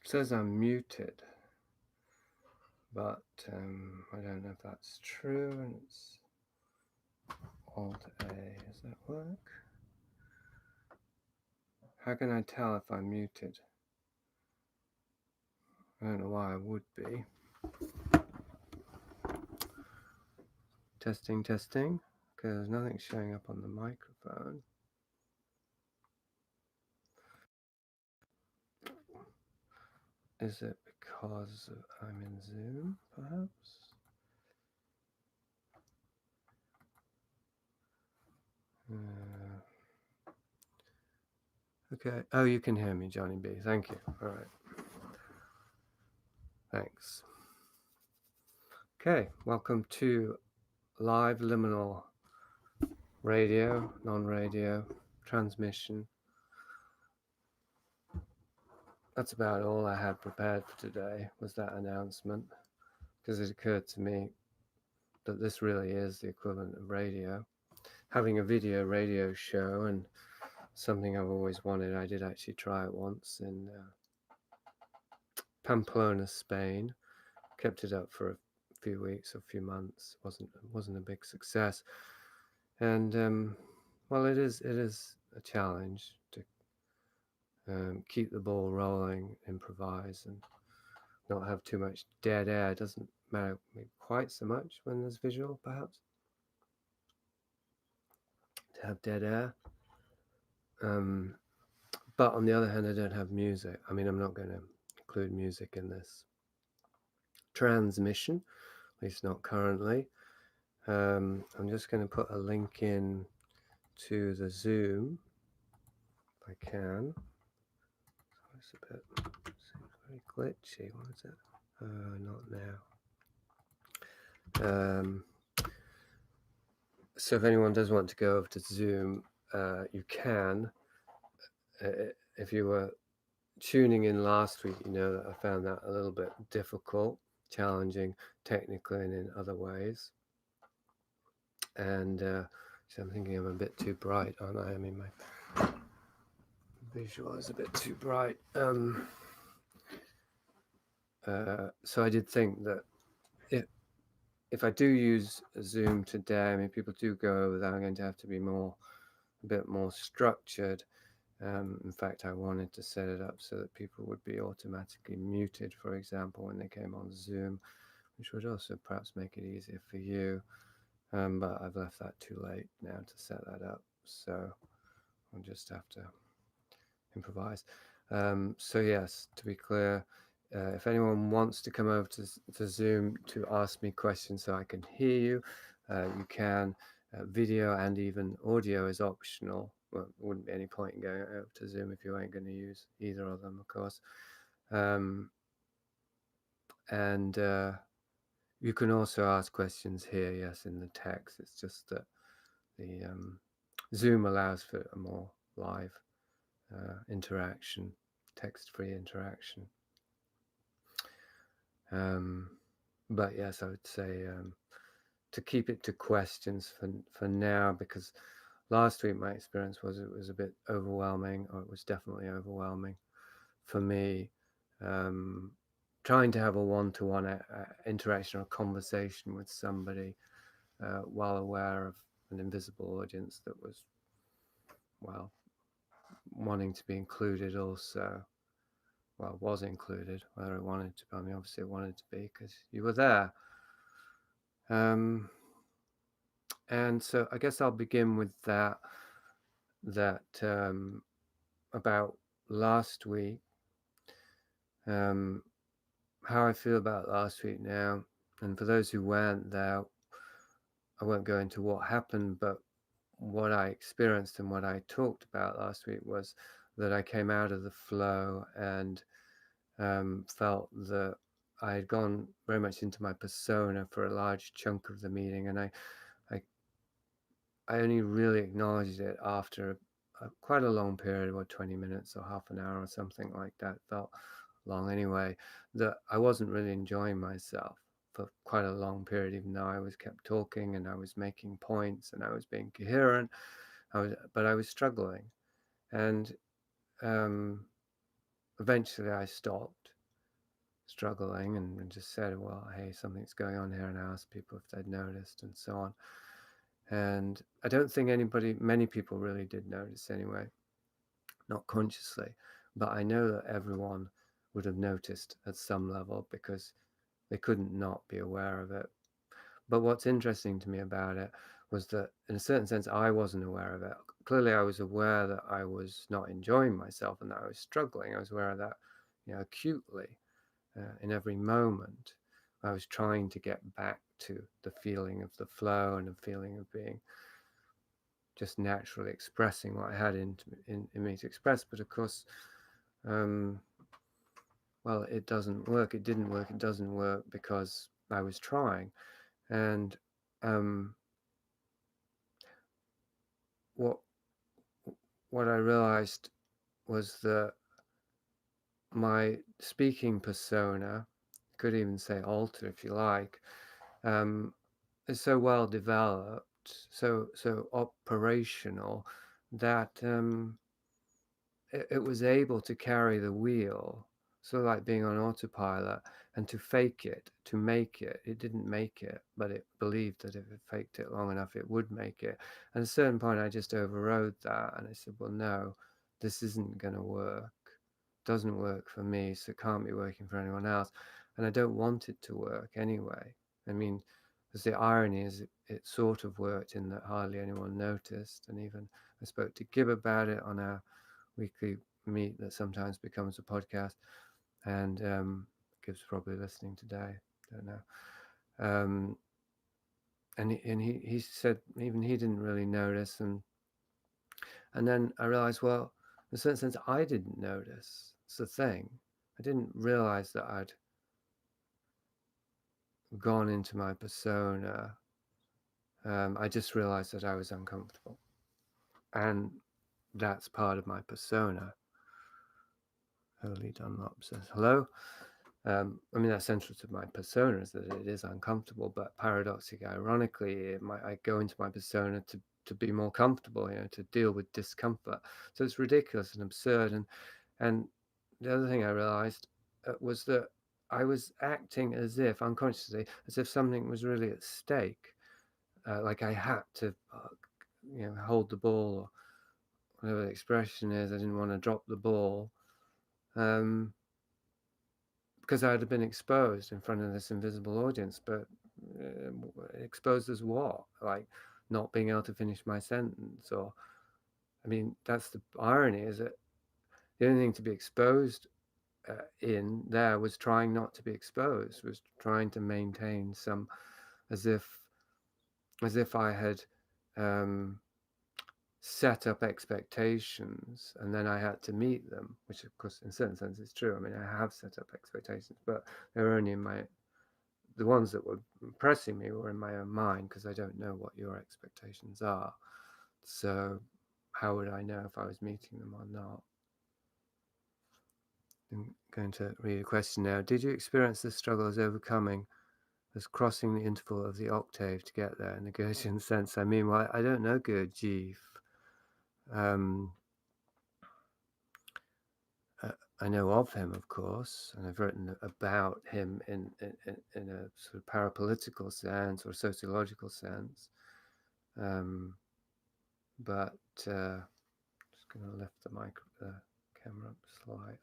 says I'm muted, but I don't know if that's true, and it's Alt A. Does that work? How can I tell if I'm muted? I don't know why I would be. Testing, testing. Okay, there's nothing showing up on the microphone. Is it because I'm in Zoom, perhaps? Okay. Oh, you can hear me, Johnny B. Thank you. All right. Thanks. Okay, welcome to live liminal radio, non-radio transmission. That's about all I had prepared for today, was that announcement, because it occurred to me that this really is the equivalent of radio. Having a video radio show, and something I've always wanted. I did actually try it once in Pamplona, Spain. Kept it up for a few weeks or a few months. Wasn't a big success, and well, it is a challenge to keep the ball rolling, improvise, and not have too much dead air. It doesn't matter quite so much when there's visual, perhaps, to have dead air. But on the other hand, I don't have music. I mean, I'm not going to include music in this transmission, at least not currently. I'm just going to put a link in to the Zoom, if I can. It's a bit, seems very glitchy. What is it? Not now. So if anyone does want to go over to Zoom, you can. If you were tuning in last week, you know that I found that a little bit difficult, challenging technically and in other ways. And so I'm thinking I'm a bit too bright, aren't I? I mean, my visual is a bit too bright. So I did think that if I do use Zoom today, I mean, people do go over that, I'm going to have to be a bit more structured. In fact, I wanted to set it up so that people would be automatically muted, for example, when they came on Zoom, which would also perhaps make it easier for you. But I've left that too late now to set that up, so I'll just have to improvise. So yes, to be clear, if anyone wants to come over to Zoom to ask me questions so I can hear you, you can. Video and even audio is optional. Well, there wouldn't be any point in going over to Zoom if you ain't going to use either of them, of course. And you can also ask questions here, yes, in the text. It's just that the Zoom allows for a more live interaction, text-free interaction. But yes, I would say to keep it to questions for now, because last week my experience was it was a bit overwhelming, or it was definitely overwhelming for me, trying to have a one-to-one interaction or conversation with somebody while aware of an invisible audience that was, well, wanting to be included also. Well, was included, whether it wanted to be. I mean, obviously it wanted to be because you were there. And so I guess I'll begin with that about last week, how I feel about last week now. And for those who weren't there, I won't go into what happened, but what I experienced and what I talked about last week was that I came out of the flow and felt that I had gone very much into my persona for a large chunk of the meeting, and I only really acknowledged it after quite a long period, about 20 minutes or half an hour or something like that. It felt long anyway, that I wasn't really enjoying myself for quite a long period, even though I was kept talking and I was making points and I was being coherent, but I was struggling. And eventually I stopped. struggling, and just said, well, hey, something's going on here, and I asked people if they'd noticed and so on. And I don't think many people really did notice anyway, not consciously, but I know that everyone would have noticed at some level because they couldn't not be aware of it. But what's interesting to me about it was that, in a certain sense, I wasn't aware of it. Clearly, I was aware that I was not enjoying myself and that I was struggling. I was aware of that, acutely, in every moment. I was trying to get back to the feeling of the flow and the feeling of being just naturally expressing what I had in me to express. But of course, well, it doesn't work. It didn't work. It doesn't work because I was trying. And what I realized was that my speaking persona, could even say alter if you like, is so well developed, so operational, that it was able to carry the wheel, sort of like being on autopilot, and to fake it, to make it. It didn't make it, but it believed that if it faked it long enough, it would make it. And at a certain point, I just overrode that, and I said, well, no, this isn't going to work. It doesn't work for me, so it can't be working for anyone else. And I don't want it to work anyway. I mean, because the irony is it sort of worked in that hardly anyone noticed. And even I spoke to Gib about it on our weekly meet that sometimes becomes a podcast, and Gibbs probably listening today, don't know. And he said even he didn't really notice, and then I realized, well, in a certain sense, I didn't notice. It's the thing. I didn't realize that I'd gone into my persona. I just realized that I was uncomfortable, and that's part of my persona. Holy Dunlop says hello. I mean, that's central to my persona, is that it is uncomfortable, but paradoxically, ironically, I go into my persona to be more comfortable, to deal with discomfort. So it's ridiculous and absurd. And the other thing I realized was that I was acting as if, unconsciously, as if something was really at stake. Like I had to, hold the ball, or whatever the expression is. I didn't want to drop the ball. Because I had been exposed in front of this invisible audience, but exposed as what? Like not being able to finish my sentence, or, I mean, that's the irony, is that the only thing to be exposed in there was trying not to be exposed, was trying to maintain some, as if I had set up expectations and then I had to meet them, which of course in a certain sense is true. I mean, I have set up expectations, but they're only in the ones that were impressing me were in my own mind, because I don't know what your expectations are. So how would I know if I was meeting them or not? I'm going to read a question now. Did you experience the struggle as overcoming, as crossing the interval of the octave to get there in the Goethean sense? I mean, well, I don't know Gurdjieff. I know of him, of course, and I've written about him in a sort of parapolitical sense or sociological sense. But just going to lift the camera up slightly.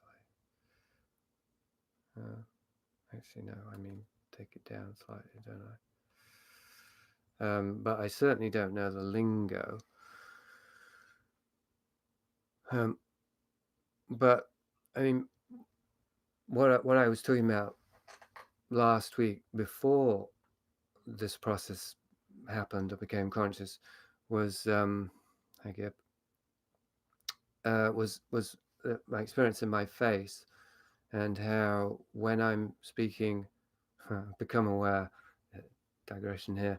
Actually, no, I mean take it down slightly, don't I? But I certainly don't know the lingo. But I mean, what I was talking about last week before this process happened or became conscious was my experience in my face, and how when I'm speaking, become aware, digression here,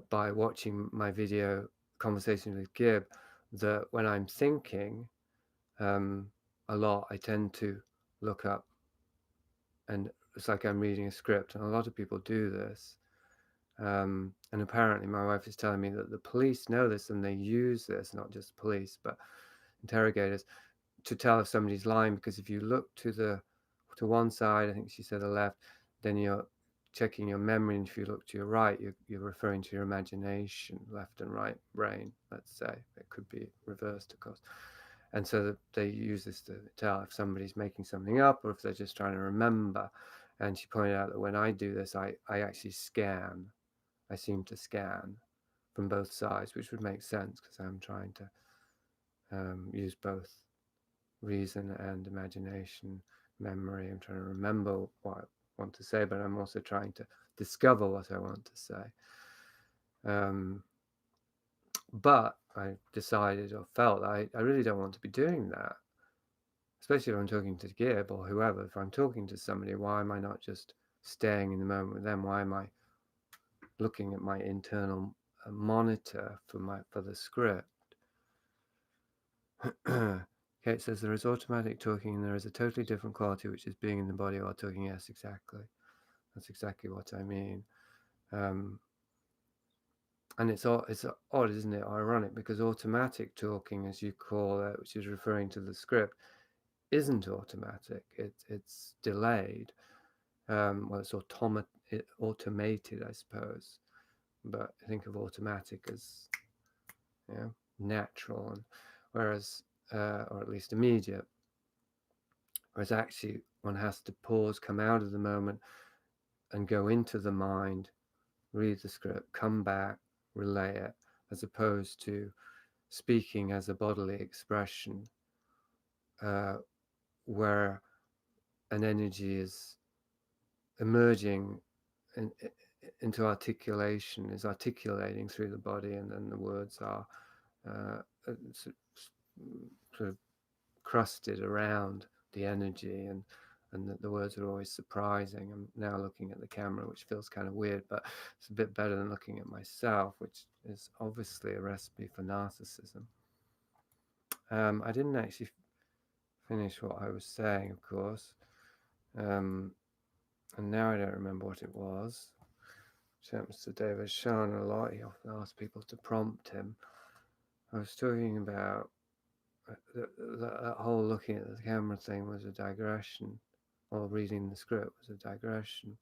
by watching my video conversation with Gib, that when I'm thinking a lot, I tend to look up, and it's like I'm reading a script, and a lot of people do this. And apparently my wife is telling me that the police know this, and they use this, not just police, but interrogators, to tell if somebody's lying, because if you look to to one side, I think she said the left, then you're checking your memory, and if you look to your right, you're referring to your imagination, left and right brain, let's say. It could be reversed, of course. And so they use this to tell if somebody's making something up or if they're just trying to remember. And she pointed out that when I do this, I actually scan. I seem to scan from both sides, which would make sense because I'm trying to use both reason and imagination, memory. I'm trying to remember what I want to say, but I'm also trying to discover what I want to say. But I decided or felt I really don't want to be doing that, especially if I'm talking to Gib or whoever. If I'm talking to somebody, why am I not just staying in the moment with them? Why am I looking at my internal monitor for the script? Kate says there is automatic talking and there is a totally different quality, which is being in the body while talking. Yes, exactly. That's exactly what I mean. And it's odd, isn't it? Ironic, because automatic talking, as you call it, which is referring to the script, isn't automatic. It's delayed. Well, it's automated, I suppose. But I think of automatic as natural, and whereas, or at least immediate. Whereas actually, one has to pause, come out of the moment, and go into the mind, read the script, come back, relay it, as opposed to speaking as a bodily expression, where an energy is emerging into articulation, is articulating through the body, and then the words are sort of crusted around the energy, and the words are always surprising. I'm now looking at the camera, which feels kind of weird, but it's a bit better than looking at myself, which is obviously a recipe for narcissism. I didn't actually finish what I was saying, of course, and now I don't remember what it was. Which happens to David Sean a lot. He often asks people to prompt him. I was talking about that whole looking at the camera thing was a digression, or reading the script was a digression.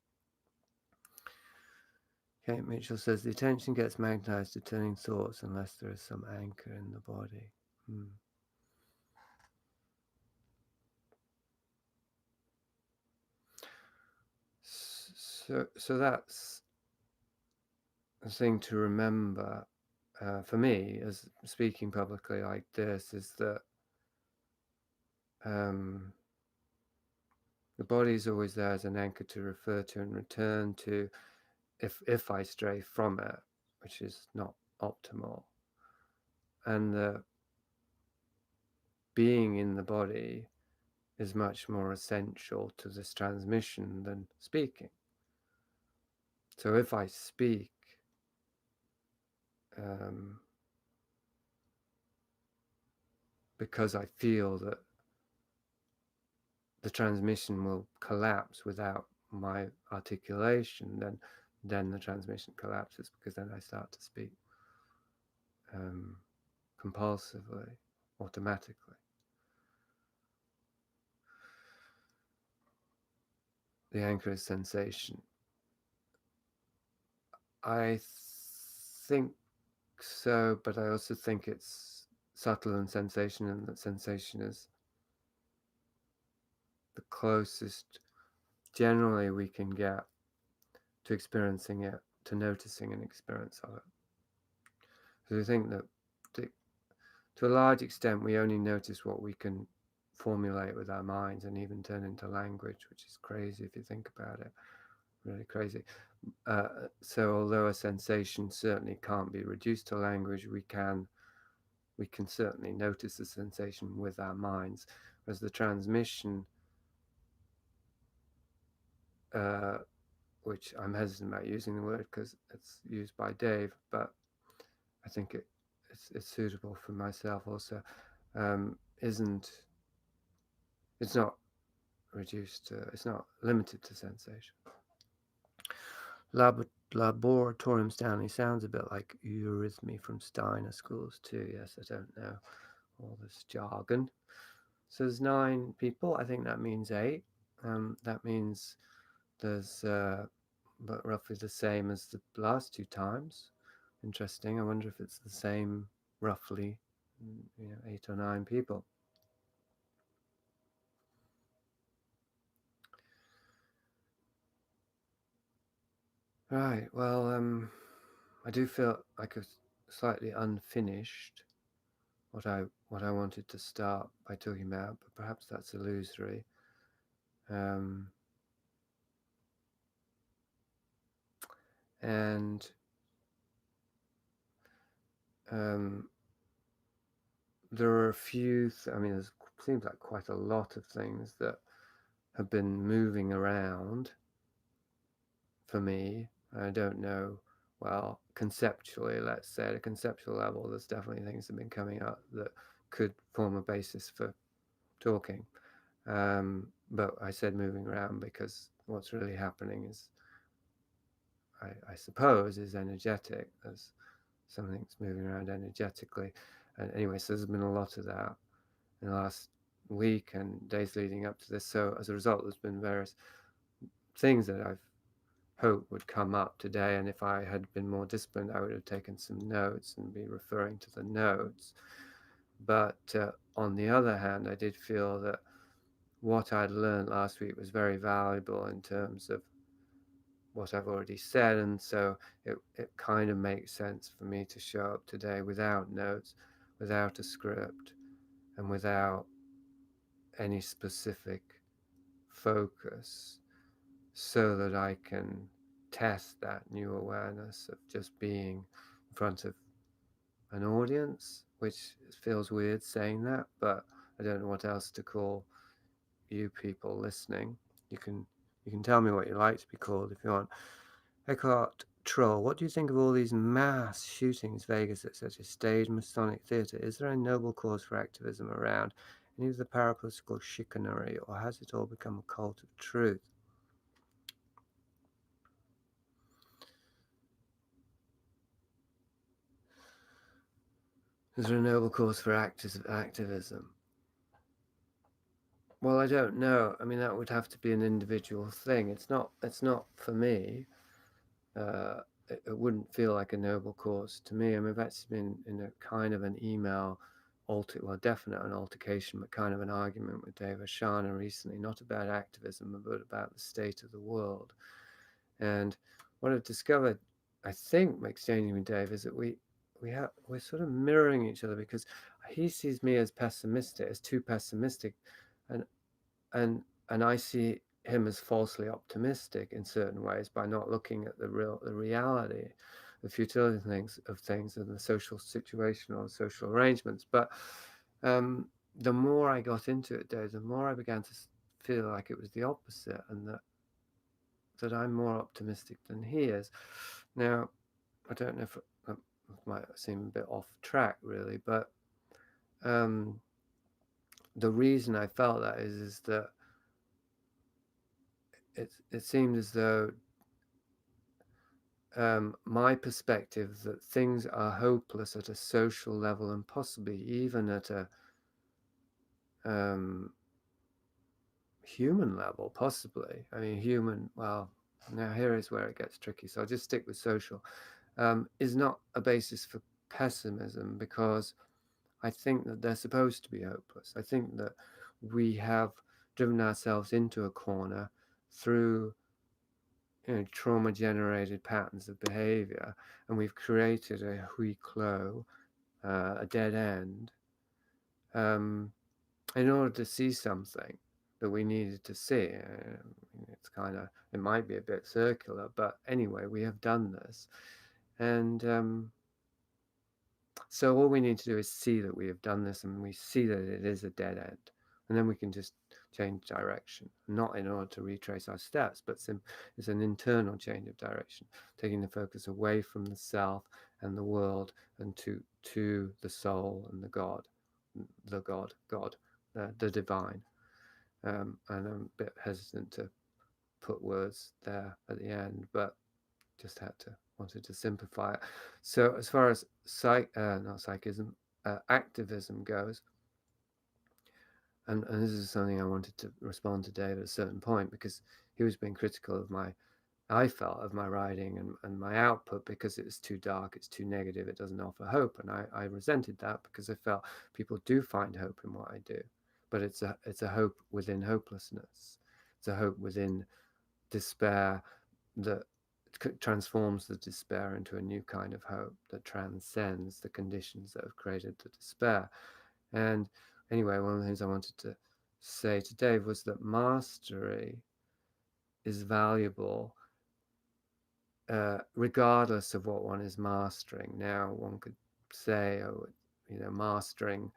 Kate Mitchell says the attention gets magnetized to turning thoughts unless there is some anchor in the body. So that's a thing to remember for me, as speaking publicly like this, is that the body is always there as an anchor to refer to and return to if I stray from it, which is not optimal. And the being in the body is much more essential to this transmission than speaking. So if I speak, because I feel that the transmission will collapse without my articulation, then the transmission collapses, because then I start to speak compulsively, automatically. The anchor is sensation. I think so, but I also think it's subtle and sensation, and that sensation is the closest generally we can get to experiencing it, to noticing an experience of it. So I think that to a large extent we only notice what we can formulate with our minds and even turn into language, which is crazy if you think about it, really crazy. So although a sensation certainly can't be reduced to language, we can certainly notice the sensation with our minds, whereas the transmission, which I'm hesitant about using the word because it's used by Dave, but I think it's suitable for myself also, it's not reduced to, it's not limited to sensation. Laboratorium Stanley sounds a bit like eurythmy from Steiner schools too. Yes, I don't know all this jargon. So there's 9 people. I think that means 8. That means there's but roughly the same as the last 2 times. Interesting. I wonder if it's the same, roughly, 8 or 9 people. Right. Well, I do feel like it's slightly unfinished what I wanted to start by talking about, but perhaps that's illusory. And there are a few. I mean, there seems like quite a lot of things that have been moving around for me. I don't know. Well, conceptually, let's say at a conceptual level, there's definitely things that have been coming up that could form a basis for talking. But I said moving around because what's really happening is, I suppose, is energetic. There's something's moving around energetically. And anyway, so there's been a lot of that in the last week and days leading up to this. So as a result, there's been various things that I've hoped would come up today. And if I had been more disciplined, I would have taken some notes and be referring to the notes. But on the other hand, I did feel that what I'd learned last week was very valuable in terms of what I've already said, and so it kind of makes sense for me to show up today without notes, without a script, and without any specific focus, so that I can test that new awareness of just being in front of an audience, which feels weird saying that, but I don't know what else to call you people listening. You can tell me what you like to be called if you want. Eckhart Troll, what do you think of all these mass shootings, Vegas, etc., staged Masonic theatre? Is there a noble cause for activism around any of the parapolitical chicanery, or has it all become a cult of truth? Is there a noble cause for activism? Well, I don't know. I mean, that would have to be an individual thing. It's not for me. It wouldn't feel like a noble cause to me. I mean, I've actually been in a kind of an email definite an altercation, but kind of an argument with Dave Ashana recently, not about activism, but about the state of the world. And what I've discovered, I think, by exchanging with Dave, is that we're sort of mirroring each other, because he sees me as pessimistic, as too pessimistic, and and I see him as falsely optimistic in certain ways by not looking at the reality, the futility of things and the social situation or the social arrangements. But the more I got into it, Dave, the more I began to feel like it was the opposite, and that I'm more optimistic than he is. Now, I don't know if it might seem a bit off track, really, but the reason I felt that is that it seemed as though my perspective that things are hopeless at a social level, and possibly even at a human level, possibly. I mean, human, well, now here is where it gets tricky, so I'll just stick with social, is not a basis for pessimism, because I think that they're supposed to be hopeless. I think that we have driven ourselves into a corner through trauma-generated patterns of behavior, and we've created a huis clos, a dead end, in order to see something that we needed to see. It might be a bit circular, but anyway, we have done this, and so all we need to do is see that we have done this, and we see that it is a dead end, and then we can just change direction, not in order to retrace our steps, but it's an internal change of direction, taking the focus away from the self and the world, and to the soul and the God, the divine. And I'm a bit hesitant to put words there at the end, but just wanted to simplify it. So as far as not psychism, activism goes, and this is something I wanted to respond to Dave at a certain point, because he was being critical of I felt, of my writing and my output, because it was too dark, it's too negative, it doesn't offer hope. And I resented that, because I felt people do find hope in what I do, but it's a hope within hopelessness. It's a hope within despair that transforms the despair into a new kind of hope that transcends the conditions that have created the despair. And anyway, one of the things I wanted to say to Dave was that mastery is valuable regardless of what one is mastering. Now, one could say, oh, mastering,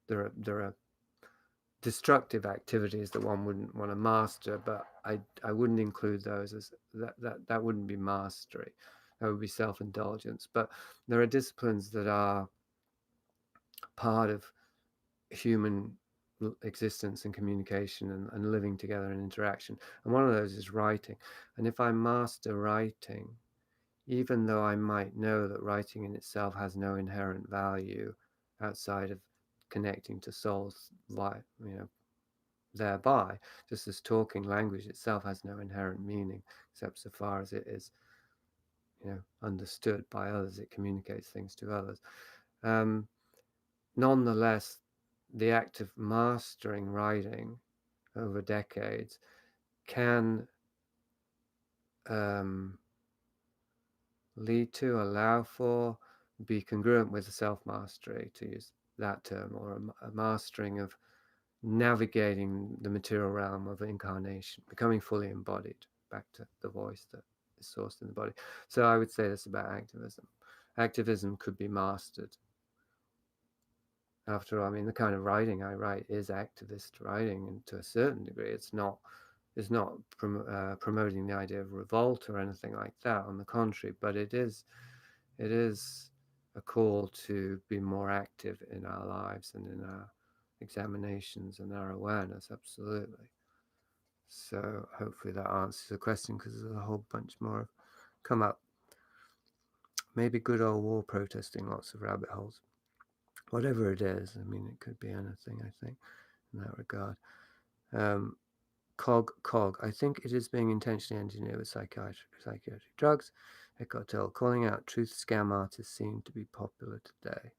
there are destructive activities that one wouldn't want to master, but I wouldn't include those as that wouldn't be mastery. That would be self-indulgence. But there are disciplines that are part of human existence and communication and living together and interaction. And one of those is writing. And if I master writing, even though I might know that writing in itself has no inherent value outside of connecting to souls, thereby, just as talking language itself has no inherent meaning, except so far as it is, understood by others, it communicates things to others. Nonetheless, the act of mastering writing over decades can lead to, allow for, be congruent with self-mastery, to use that term, or a mastering of navigating the material realm of incarnation, becoming fully embodied, back to the voice that is sourced in the body. So I would say this about activism. Activism could be mastered. After all, I mean, the kind of writing I write is activist writing, and to a certain degree, it's not promoting the idea of revolt or anything like that. On the contrary, but it is a call to be more active in our lives and in our examinations and our awareness. Absolutely. So hopefully that answers the question, because there's a whole bunch more come up. Maybe good old war protesting, lots of rabbit holes. Whatever it is, I mean, it could be anything, I think, in that regard. Cog. I think it is being intentionally engineered with psychiatric drugs. Eckhart Tolle, calling out truth scam artists seem to be popular today.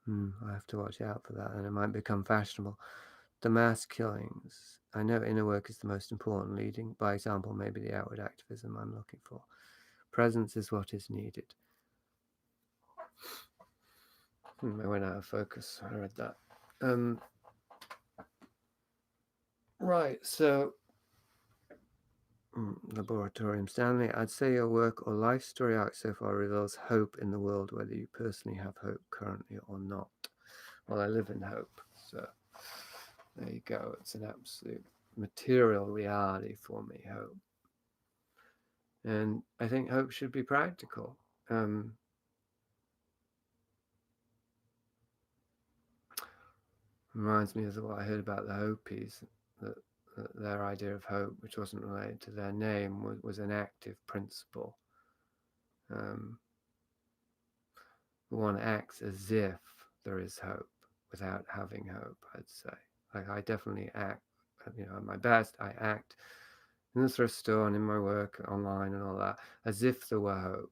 I have to watch out for that, and it might become fashionable. The mass killings. I know inner work is the most important, leading by example, maybe the outward activism I'm looking for. Presence is what is needed. I went out of focus. I read that. Right, so Laboratorium Stanley, I'd say your work or life story arc so far reveals hope in the world, whether you personally have hope currently or not. Well, I live in hope, so there you go. It's an absolute material reality for me, hope. And I think hope should be practical. Reminds me of what I heard about the Hopis, that their idea of hope, which wasn't related to their name, was an active principle. One acts as if there is hope without having hope, I'd say. Like, I definitely act, at my best, I act in the thrift store and in my work online and all that, as if there were hope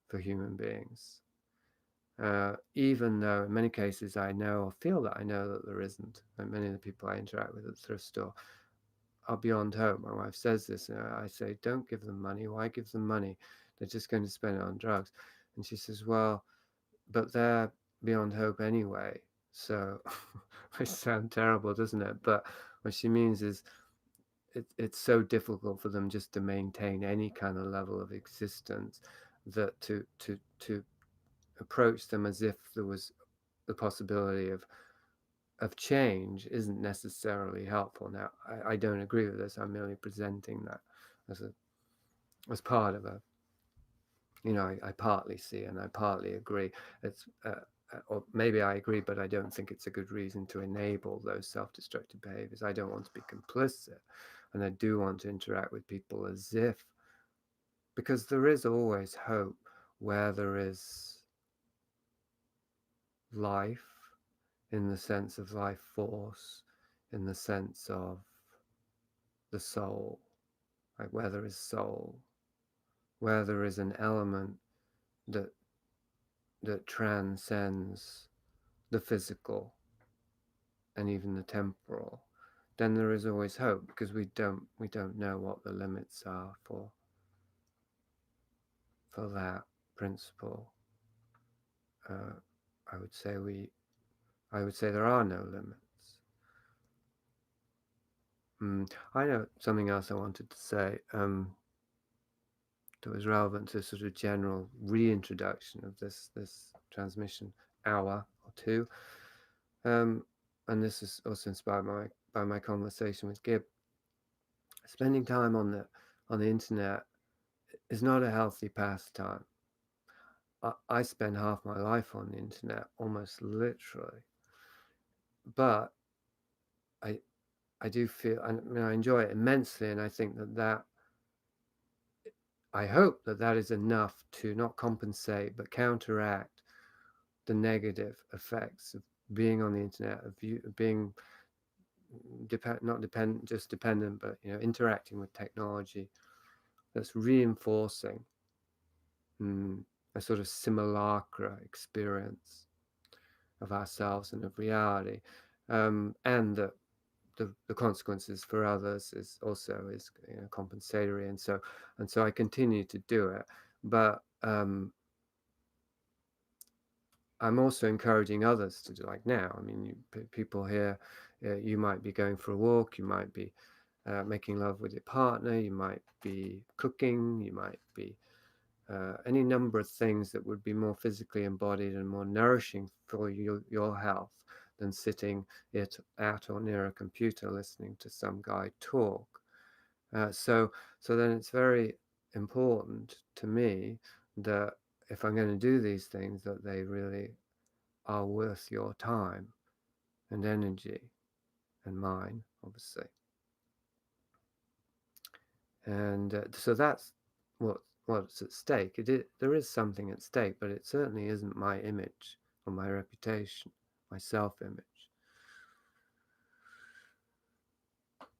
for human beings. Even though in many cases I know or feel that I know that there isn't. And many of the people I interact with at the thrift store are beyond hope. My wife says this, and I say, don't give them money. Why give them money? They're just going to spend it on drugs. And she says, well, but they're beyond hope anyway. So it sounds terrible, doesn't it? But what she means is it's so difficult for them just to maintain any kind of level of existence, that to approach them as if there was the possibility of change isn't necessarily helpful. Now, I don't agree with this. I'm merely presenting that as part of a, I partly see and I partly agree. It's or maybe I agree, but I don't think it's a good reason to enable those self-destructive behaviors. I don't want to be complicit, and I do want to interact with people as if, because there is always hope where there is life in the sense of life force, in the sense of the soul, like where there is soul, where there is an element that transcends the physical and even the temporal, then there is always hope, because we don't know what the limits are for that principle. I would say there are no limits. I know something else I wanted to say that was relevant to sort of general reintroduction of this transmission hour or two, and this is also inspired by my conversation with Gib. Spending time on the internet is not a healthy pastime. I spend half my life on the internet, almost literally, but I do feel, I mean, I enjoy it immensely, and I think that I hope that is enough to not compensate but counteract the negative effects of being on the internet, of being not just dependent, but interacting with technology that's reinforcing a sort of simulacra experience of ourselves and of reality, and that the consequences for others is also compensatory, and so I continue to do it, but I'm also encouraging others to do, like now. I mean, people here, you might be going for a walk, you might be making love with your partner, you might be cooking, you might be any number of things that would be more physically embodied and more nourishing for your health than sitting at or near a computer listening to some guy talk. So then it's very important to me that if I'm going to do these things, that they really are worth your time and energy and mine, obviously. And so that's what's at stake. There is something at stake, but it certainly isn't my image or my reputation, my self-image.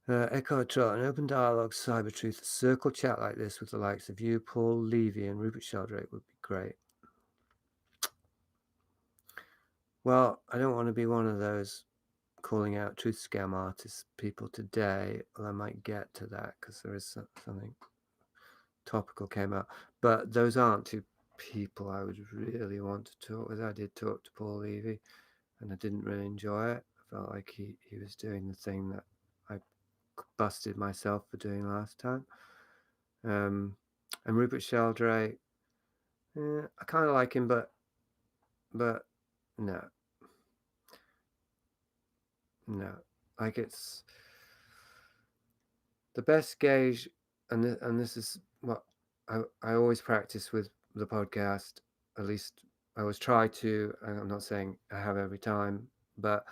Eckhart Tolle, an open dialogue, cyber truth, a circle chat like this with the likes of you, Paul Levy, and Rupert Sheldrake would be great. Well, I don't want to be one of those calling out truth scam artists people today. Well, I might get to that because there is something topical came up, but those aren't two people I would really want to talk with. I did talk to Paul Levy, and I didn't really enjoy it. I felt like he was doing the thing that I busted myself for doing last time. And Rupert Sheldrake, I kind of like him, but no, like it's the best gauge, and this is what I always practice with the podcast. At least I always try to. I'm not saying I have every time, but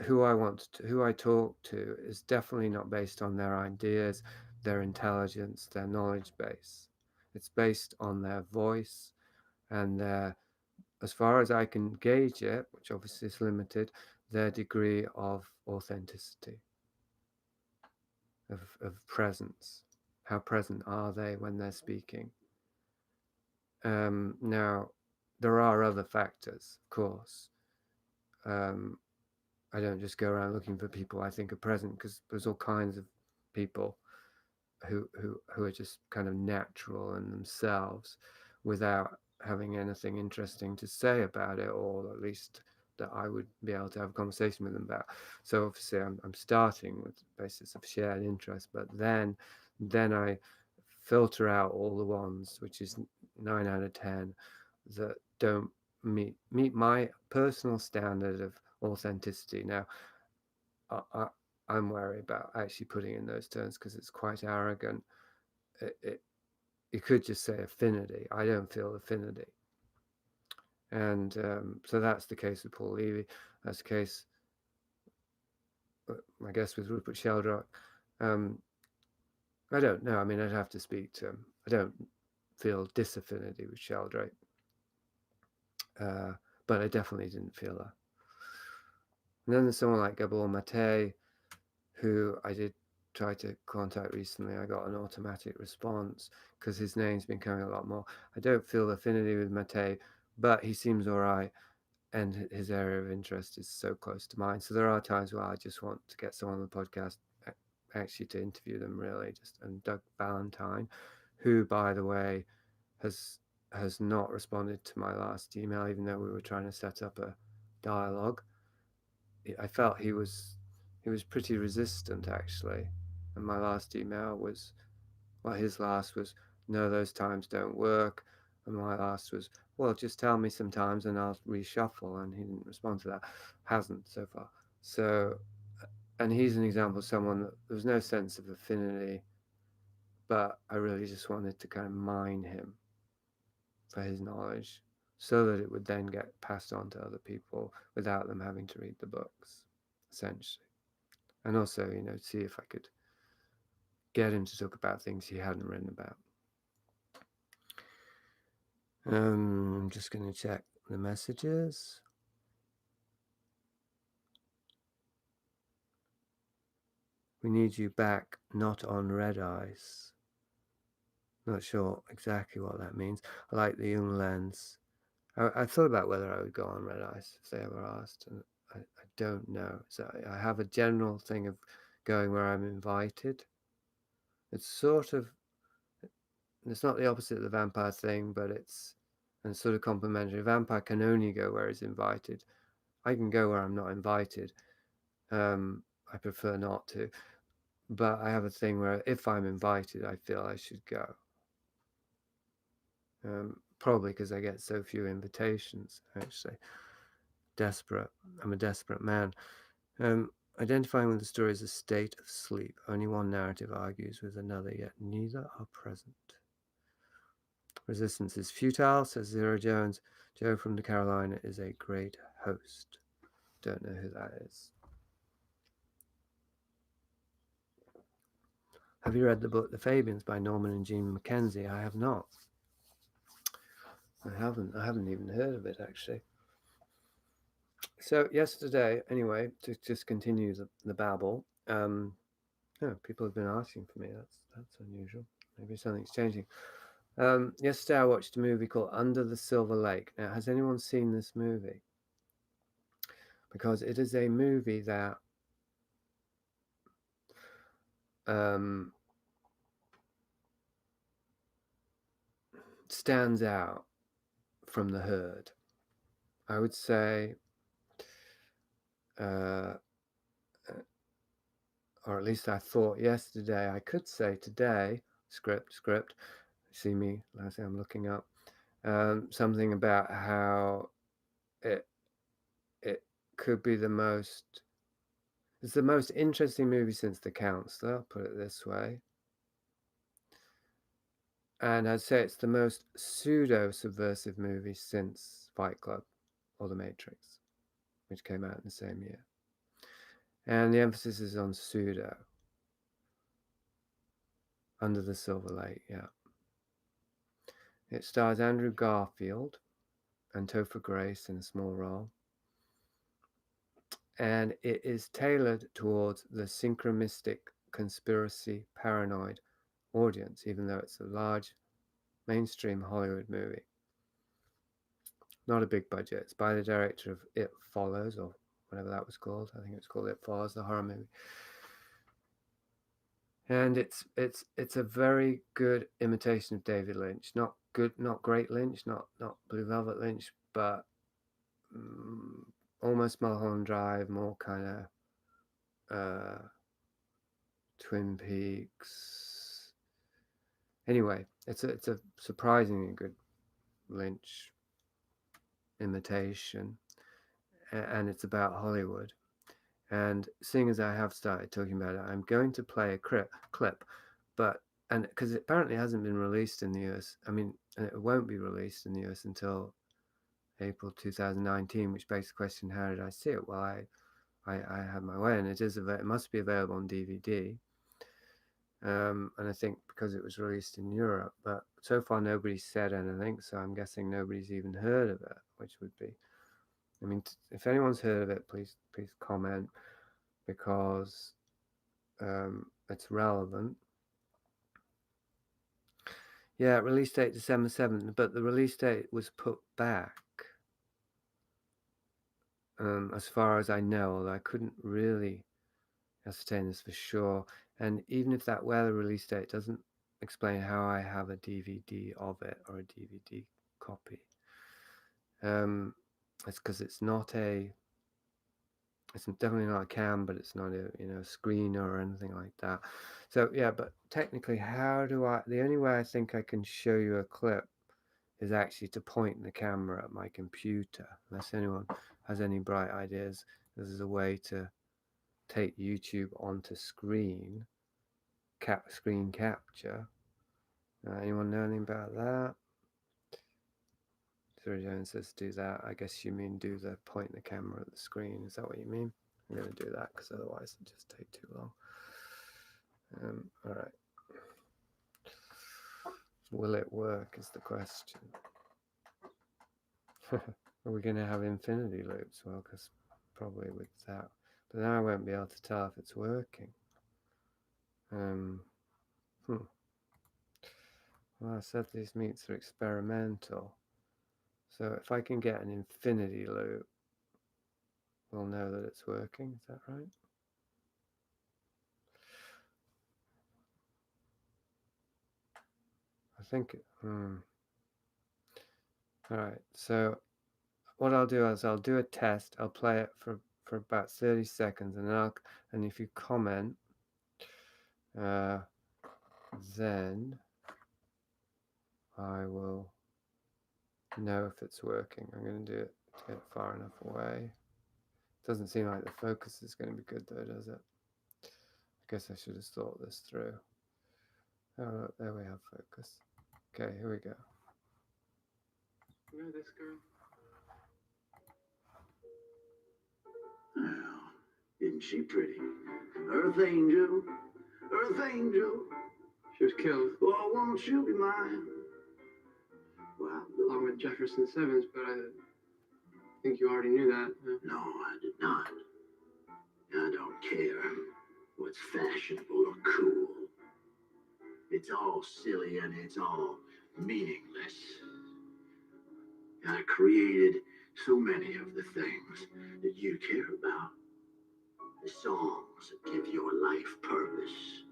who I talk to is definitely not based on their ideas, their intelligence, their knowledge base. It's based on their voice and their, as far as I can gauge it, which obviously is limited, their degree of authenticity, of presence. How present are they when they're speaking? Now, there are other factors, of course. I don't just go around looking for people I think are present, because there's all kinds of people who are just kind of natural in themselves without having anything interesting to say about it, or at least that I would be able to have a conversation with them about. So obviously I'm starting with the basis of shared interest, but then I filter out all the ones, which is 9 out of 10, that don't meet my personal standard of authenticity. Now, I'm wary about actually putting in those terms because it's quite arrogant. You could just say affinity. I don't feel affinity. And so that's the case with Paul Levy. That's the case, I guess, with Rupert Sheldrake. I don't know. I mean, I'd have to speak to him. I don't feel disaffinity with Sheldrake. But I definitely didn't feel And then there's someone like Gabor Mate, who I did try to contact recently. I got an automatic response because his name's been coming a lot more. I don't feel affinity with Mate, but he seems all right, and his area of interest is so close to mine. So there are times where I just want to get someone on the podcast actually to interview them, really. And Doug Ballantyne, who, by the way, has not responded to my last email, even though we were trying to set up a dialogue. I felt he was pretty resistant, actually. And my last email was, well, his last was, no, those times don't work. And my last was, well, just tell me sometimes and I'll reshuffle. And he didn't respond to that. Hasn't so far. So, and he's an example of someone that there was no sense of affinity, but I really just wanted to kind of mine him for his knowledge so that it would then get passed on to other people without them having to read the books, essentially. And also, see if I could get him to talk about things he hadn't written about. I'm just going to check the messages. We need you back, not on red ice. Not sure exactly what that means. I like the young lens. I thought about whether I would go on red ice if they ever asked, and I don't know. So I have a general thing of going where I'm invited. It's sort of, it's not the opposite of the vampire thing, but it's and sort of complementary. Vampire can only go where he's invited. I can go where I'm not invited. I prefer not to, but I have a thing where if I'm invited, I feel I should go. Probably because I get so few invitations, actually. Desperate. I'm a desperate man. Identifying with the story as a state of sleep. Only one narrative argues with another, yet neither are present. Resistance is futile, says Zero Jones. Joe from the Carolina is a great host. Don't know who that is. Have you read the book The Fabians by Norman and Jean Mackenzie? I have not. I haven't even heard of it, actually. So yesterday, anyway, to just continue the babble, people have been asking for me. That's unusual. Maybe something's changing. Yesterday I watched a movie called Under the Silver Lake. Now, has anyone seen this movie? Because it is a movie that stands out from the herd. I would say, or at least I thought yesterday. I could say today. Script. See me? I say I'm looking up something about how it could be the most. It's the most interesting movie since The Counselor. I'll put it this way. And I'd say it's the most pseudo-subversive movie since Fight Club or The Matrix, which came out in the same year. And the emphasis is on pseudo. Under the Silver Lake, yeah. It stars Andrew Garfield and Topher Grace in a small role. And it is tailored towards the synchronistic, conspiracy, paranoid audience, even though it's a large mainstream Hollywood movie. Not a big budget. It's by the director of It Follows, or whatever that was called. I think it was called It Follows, the horror movie. And it's a very good imitation of David Lynch. Not great Lynch, not Blue Velvet Lynch, but almost Mulholland Drive, more kind of Twin Peaks. Anyway, it's a surprisingly good Lynch imitation, and it's about Hollywood. And seeing as I have started talking about it, I'm going to play a clip, but because it apparently hasn't been released in the US. I mean, it won't be released in the US until April 2019, which begs the question: how did I see it? Well, I had my way, and it must be available on DVD. And I think because it was released in Europe, but so far nobody's said anything, so I'm guessing nobody's even heard of it, which would be I mean, if anyone's heard of it, please comment, because it's relevant. Yeah, release date December 7th, but the release date was put back. As far as I know, although I couldn't really ascertain this for sure. And even if that were the release date, doesn't explain how I have a DVD of it, or a DVD copy. It's because it's not a, it's definitely not a cam, but it's not a, you know, screen or anything like that. So yeah, but technically, how do I, the only way I think I can show you a clip is actually to point the camera at my computer. Unless anyone has any bright ideas, this is a way to take YouTube onto screen, screen capture. Anyone know anything about that? Siri Jones says do that. I guess you mean do the point the camera at the screen. Is that what you mean? I'm going to do that because otherwise it'll just take too long. All right. Will it work is the question. Are we going to have infinity loops? Well, because probably with that. But then I won't be able to tell if it's working. Well, I said these meets are experimental. So if I can get an infinity loop, we'll know that it's working. Is that right? I think. All right. So what I'll do is I'll do a test. I'll play it for about 30 seconds, and then and if you comment, then I will know if it's working. I'm going to do it to get far enough away. Doesn't seem like the focus is going to be good though, does it? I guess I should have thought this through. Oh, look, there we have focus. Okay, here we go. You know this girl? Oh, isn't she pretty? Earth angel, Earth angel. She was killed. Oh, won't you be mine? Wow. Along with Jefferson Sevens, but I think you already knew that. Huh? No, I did not. I don't care what's fashionable or cool. It's all silly and it's all meaningless. I created so many of the things that you care about. The songs that give your life purpose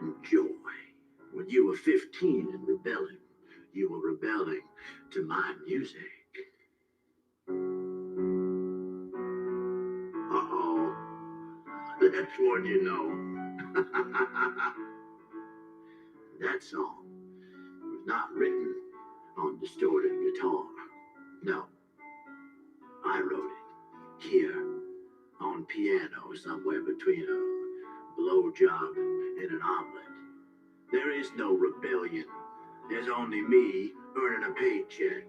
and joy. When you were 15 and rebelling, you were rebelling to my music. Uh-oh. That's one you know. That song was not written on distorted guitar. No. I wrote it here on piano somewhere between a blowjob and an omelet. There is no rebellion. There's only me earning a paycheck.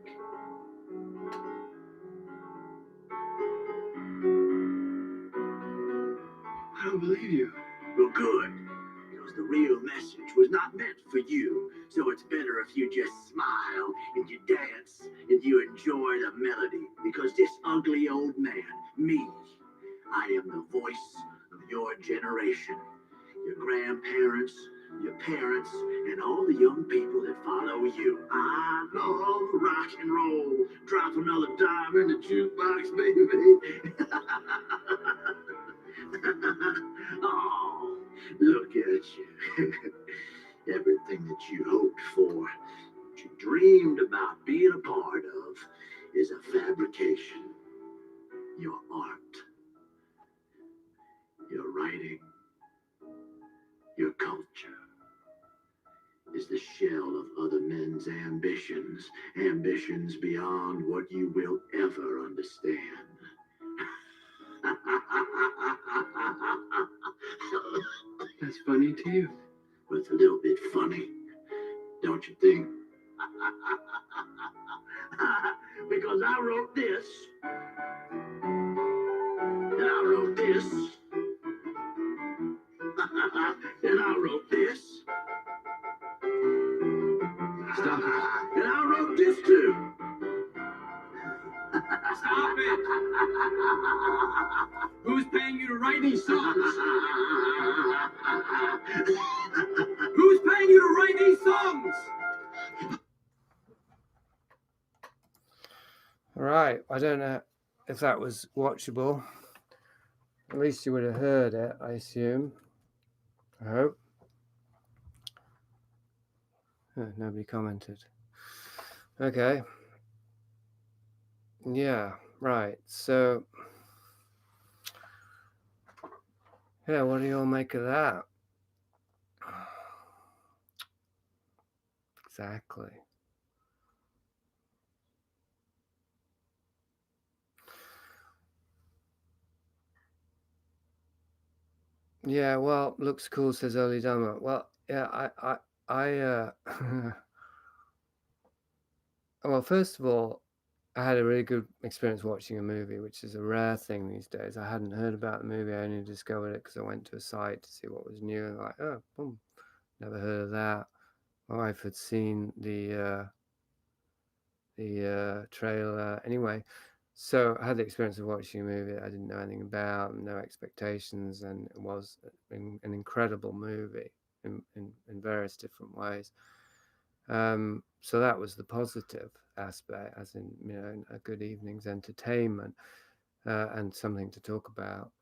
I don't believe you. Well, good. Because the real message was not meant for you. So it's better if you just smile and you dance and you enjoy the melody. Because this ugly old man, me, I am the voice of your generation. Your grandparents, your parents, and all the young people that follow you. I love rock and roll. Drop another dime in the jukebox, baby. Oh, look at you. Everything that you hoped for, that you dreamed about being a part of, is a fabrication. Your art, your writing, your culture is the shell of other men's ambitions, ambitions beyond what you will ever understand. That's funny to you. Well, it's a little bit funny, don't you think? Because I wrote this, and I wrote this, and I wrote this. Stop it. And I wrote this too. Stop it. Who's paying you to write these songs? Who's paying you to write these songs? All right, I don't know if that was watchable. At least you would have heard it, I assume. I hope. Nobody commented. Okay. Yeah, right. So, yeah, what do you all make of that? Exactly. Yeah, well, looks cool, says Early Dharma. Well, yeah, well, first of all, I had a really good experience watching a movie, which is a rare thing these days. I hadn't heard about the movie. I only discovered it because I went to a site to see what was new, and like, oh, boom, never heard of that. My wife had seen the trailer anyway, so I had the experience of watching a movie I didn't know anything about, no expectations, and it was an incredible movie in various different ways. So that was the positive aspect, as in, you know, a good evening's entertainment, and something to talk about.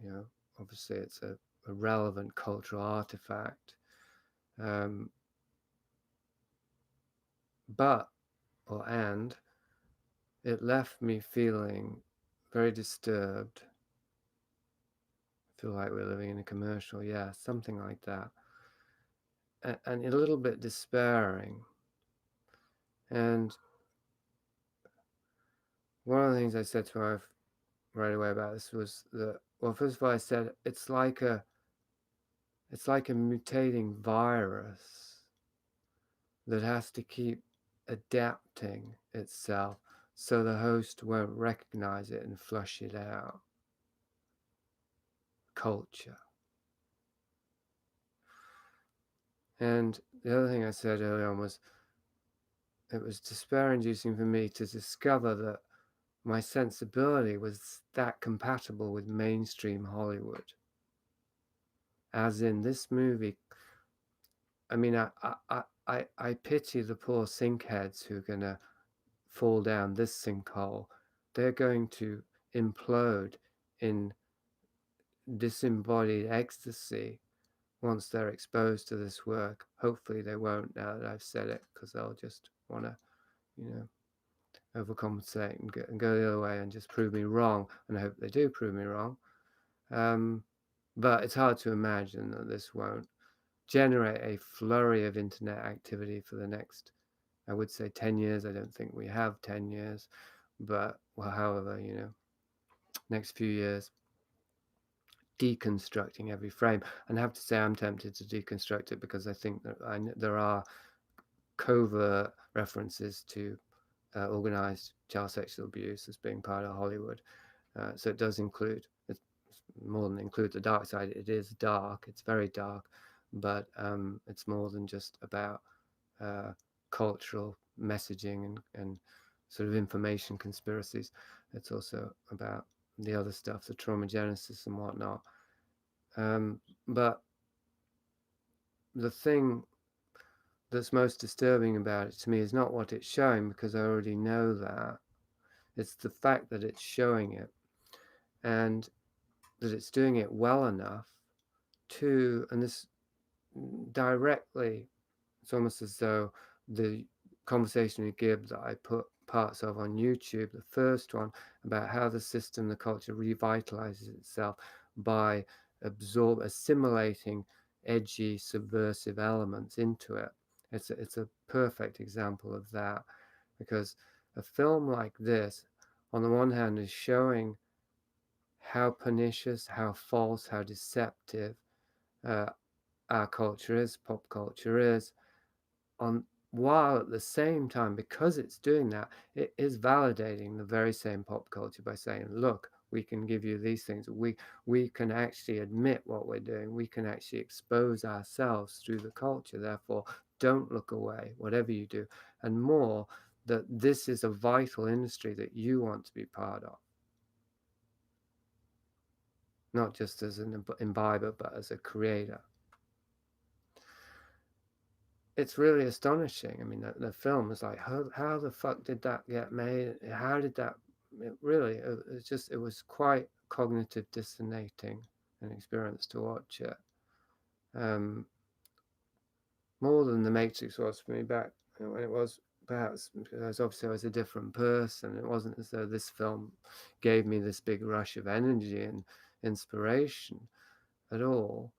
You know, obviously it's a relevant cultural artifact, and it left me feeling very disturbed. I feel like we're living in a commercial, yeah, something like that, and a little bit despairing. And one of the things I said to my wife right away about this was that, well, first of all, I said it's like a mutating virus that has to keep adapting itself so the host won't recognize it and flush it out. Culture. And the other thing I said early on was, it was despair-inducing for me to discover that my sensibility was that compatible with mainstream Hollywood. As in, this movie, I mean, I pity the poor sinkheads who are going to fall down this sinkhole. They're going to implode in disembodied ecstasy once they're exposed to this work. Hopefully they won't, now that I've said it, because they'll just want to, you know, overcompensate and go the other way and just prove me wrong. And I hope they do prove me wrong. But it's hard to imagine that this won't generate a flurry of internet activity for the next, I would say, 10 years. I don't think we have 10 years, but, well, however, you know, next few years, deconstructing every frame. And I have to say, I'm tempted to deconstruct it, because I think that there are covert references to organized child sexual abuse as being part of Hollywood. So it does include, it's more than include the dark side. It is dark, it's very dark, but it's more than just about cultural messaging and sort of information conspiracies. It's also about the other stuff, the trauma genesis and whatnot. But the thing that's most disturbing about it to me is not what it's showing, because I already know that. It's the fact that it's showing it, and that it's doing it well enough to, and this directly, it's almost as though the conversation with Gibb that I put parts of on YouTube, the first one about how the system, the culture revitalizes itself by assimilating edgy, subversive elements into it. It's a perfect example of that, because a film like this, on the one hand, is showing how pernicious, how false, how deceptive our culture is, pop culture is, while at the same time, because it's doing that, it is validating the very same pop culture by saying, look, we can give you these things. We can actually admit what we're doing. We can actually expose ourselves through the culture. Therefore, don't look away, whatever you do. And more, that this is a vital industry that you want to be part of. not just as an imbiber, but as a creator. It's really astonishing. I mean, the film is like, how the fuck did that get made? How did that? It was quite cognitive dissonating an experience to watch it. More than The Matrix was for me back when it was, perhaps because obviously I was a different person. It wasn't as though this film gave me this big rush of energy and inspiration at all.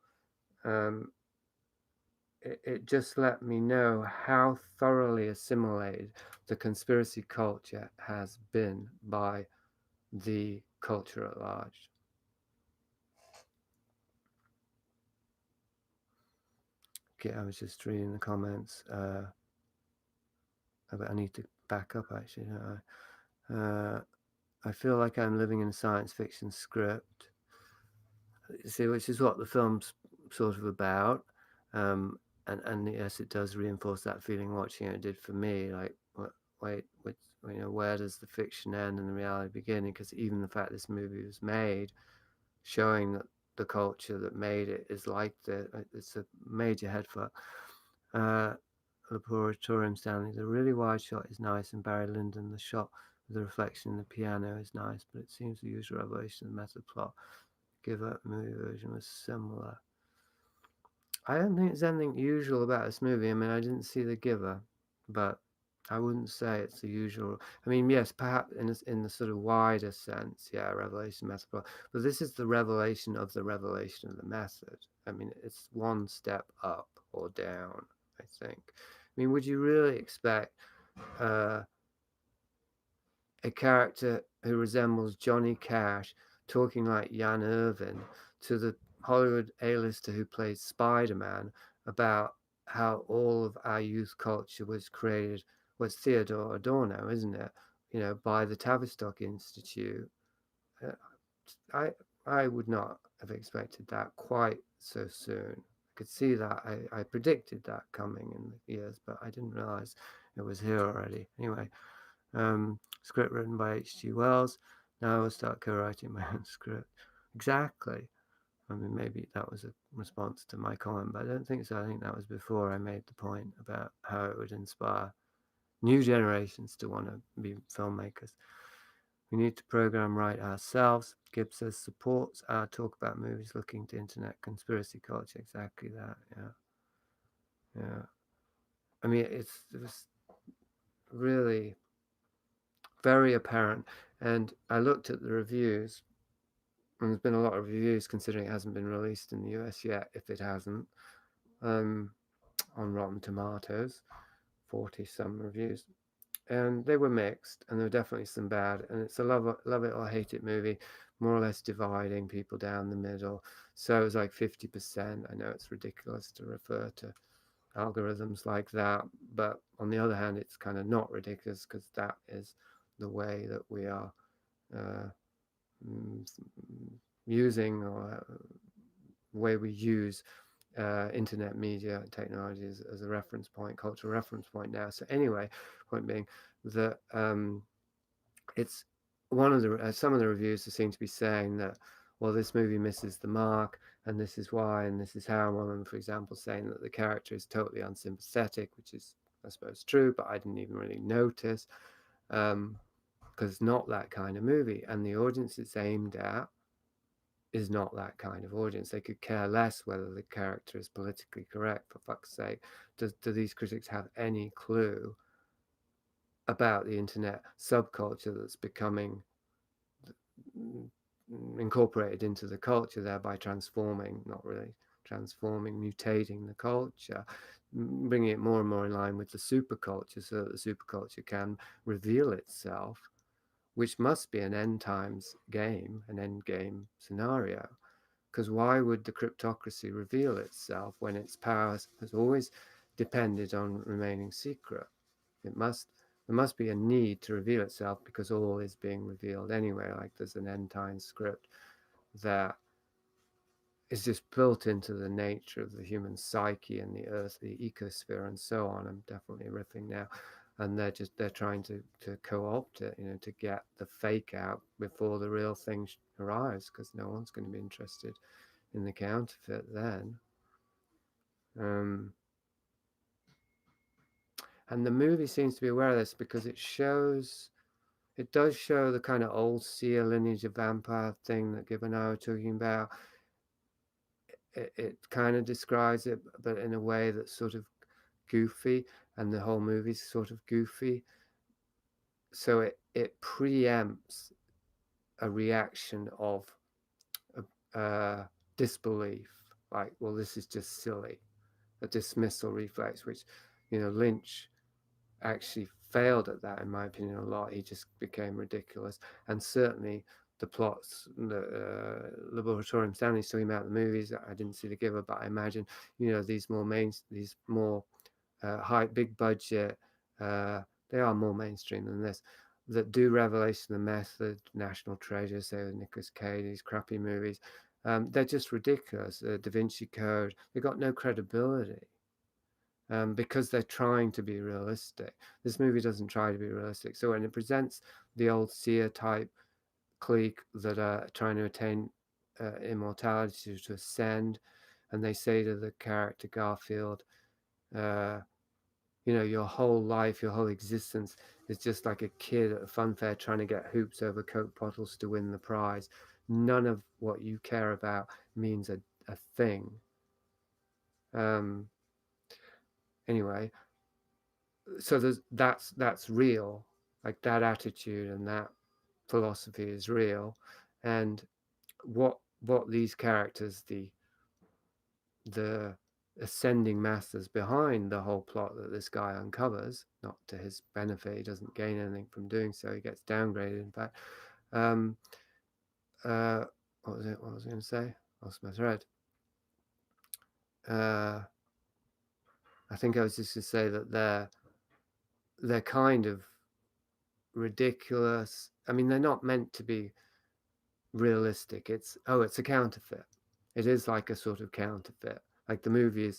It just let me know how thoroughly assimilated the conspiracy culture has been by the culture at large. Okay, I was just reading the comments. But I need to back up, actually, don't I? I feel like I'm living in a science fiction script. See, which is what the film's sort of about. And yes, it does reinforce that feeling watching it. It did for me. Like, wait, where does the fiction end and the reality begin? Because even the fact this movie was made, showing that the culture that made it is like this, it's a major headfuck. Laboratorium Stanley, the really wide shot is nice, and Barry Lyndon, the shot with the reflection in the piano is nice, but it seems the usual revelation of the meta plot. Give Up movie version was similar. I don't think there's anything usual about this movie. I mean, I didn't see The Giver, but I wouldn't say it's the usual. I mean, yes, perhaps in the sort of wider sense, yeah, revelation method, but this is the revelation of the method. I mean, it's one step up or down, I think. I mean, would you really expect a character who resembles Johnny Cash talking like Jan Irvin to the Hollywood A-lister who plays Spider-Man about how all of our youth culture was created, was Theodore Adorno, isn't it? By the Tavistock Institute. I would not have expected that quite so soon. I could see that. I predicted that coming in the years, but I didn't realize it was here already. Anyway, script written by H.G. Wells. Now I will start co-writing my own script. Exactly. I mean, maybe that was a response to my comment, but I don't think so. I think that was before I made the point about how it would inspire new generations to want to be filmmakers. We need to program right ourselves. Gibbs says supports our talk about movies looking to internet conspiracy culture. Exactly that. Yeah. I mean, it was really very apparent. And I looked at the reviews, and there's been a lot of reviews considering it hasn't been released in the US yet, if it hasn't, on Rotten Tomatoes, 40 some reviews. And they were mixed, and there were definitely some bad. And it's a love it or hate it movie, more or less dividing people down the middle. So it was like 50%. I know it's ridiculous to refer to algorithms like that, but on the other hand, it's kind of not ridiculous because that is the way that we are using, or the way we use internet media technologies as a reference point, cultural reference point now. So anyway, point being that it's one of the some of the reviews seem to be saying that, well, this movie misses the mark, and this is why, and this is how. One of them, for example, saying that the character is totally unsympathetic, which is, I suppose, true, but I didn't even really notice, because it's not that kind of movie, and the audience it's aimed at is not that kind of audience. They could care less whether the character is politically correct, for fuck's sake. Do these critics have any clue about the internet subculture that's becoming incorporated into the culture, thereby transforming, not really transforming, mutating the culture, bringing it more and more in line with the superculture, so that the superculture can reveal itself, which must be an end times game, an end game scenario. Because why would the cryptocracy reveal itself when its power has always depended on remaining secret? There must be a need to reveal itself because all is being revealed anyway. Like there's an end time script that is just built into the nature of the human psyche and the earth, the ecosphere, and so on. I'm definitely riffing now. and they're trying to co-opt it, to get the fake out before the real thing arrives, because no one's going to be interested in the counterfeit then. And the movie seems to be aware of this, because it does show the kind of old seer lineage of vampire thing that Gibb and I were talking about. It kind of describes it, but in a way that's sort of goofy, and the whole movie's sort of goofy. So it preempts a reaction of disbelief, like, well, this is just silly, a dismissal reflex, which, Lynch actually failed at that, in my opinion, a lot. He just became ridiculous. And certainly the plots, the Laboratorium Stanley's talking about the movies, I didn't see The Giver, but I imagine, these more high, big budget, they are more mainstream than this, that do Revelation, The Method, National Treasure, say with Nicolas Cage, these crappy movies, they're just ridiculous. Da Vinci Code, they've got no credibility. Because they're trying to be realistic. This movie doesn't try to be realistic. So when it presents the old seer type clique that are trying to attain immortality, to ascend, and they say to the character Garfield, your whole life, your whole existence is just like a kid at a fun fair trying to get hoops over Coke bottles to win the prize. None of what you care about means a thing. Anyway, so that's real. Like, that attitude and that philosophy is real. And what these characters, the ascending masters behind the whole plot that this guy uncovers, not to his benefit, he doesn't gain anything from doing so, he gets downgraded, in fact. What was I going to say? Lost my thread. I think I was just going to say that they're kind of ridiculous. I mean, they're not meant to be realistic. It's a counterfeit. It is like a sort of counterfeit. Like, the movie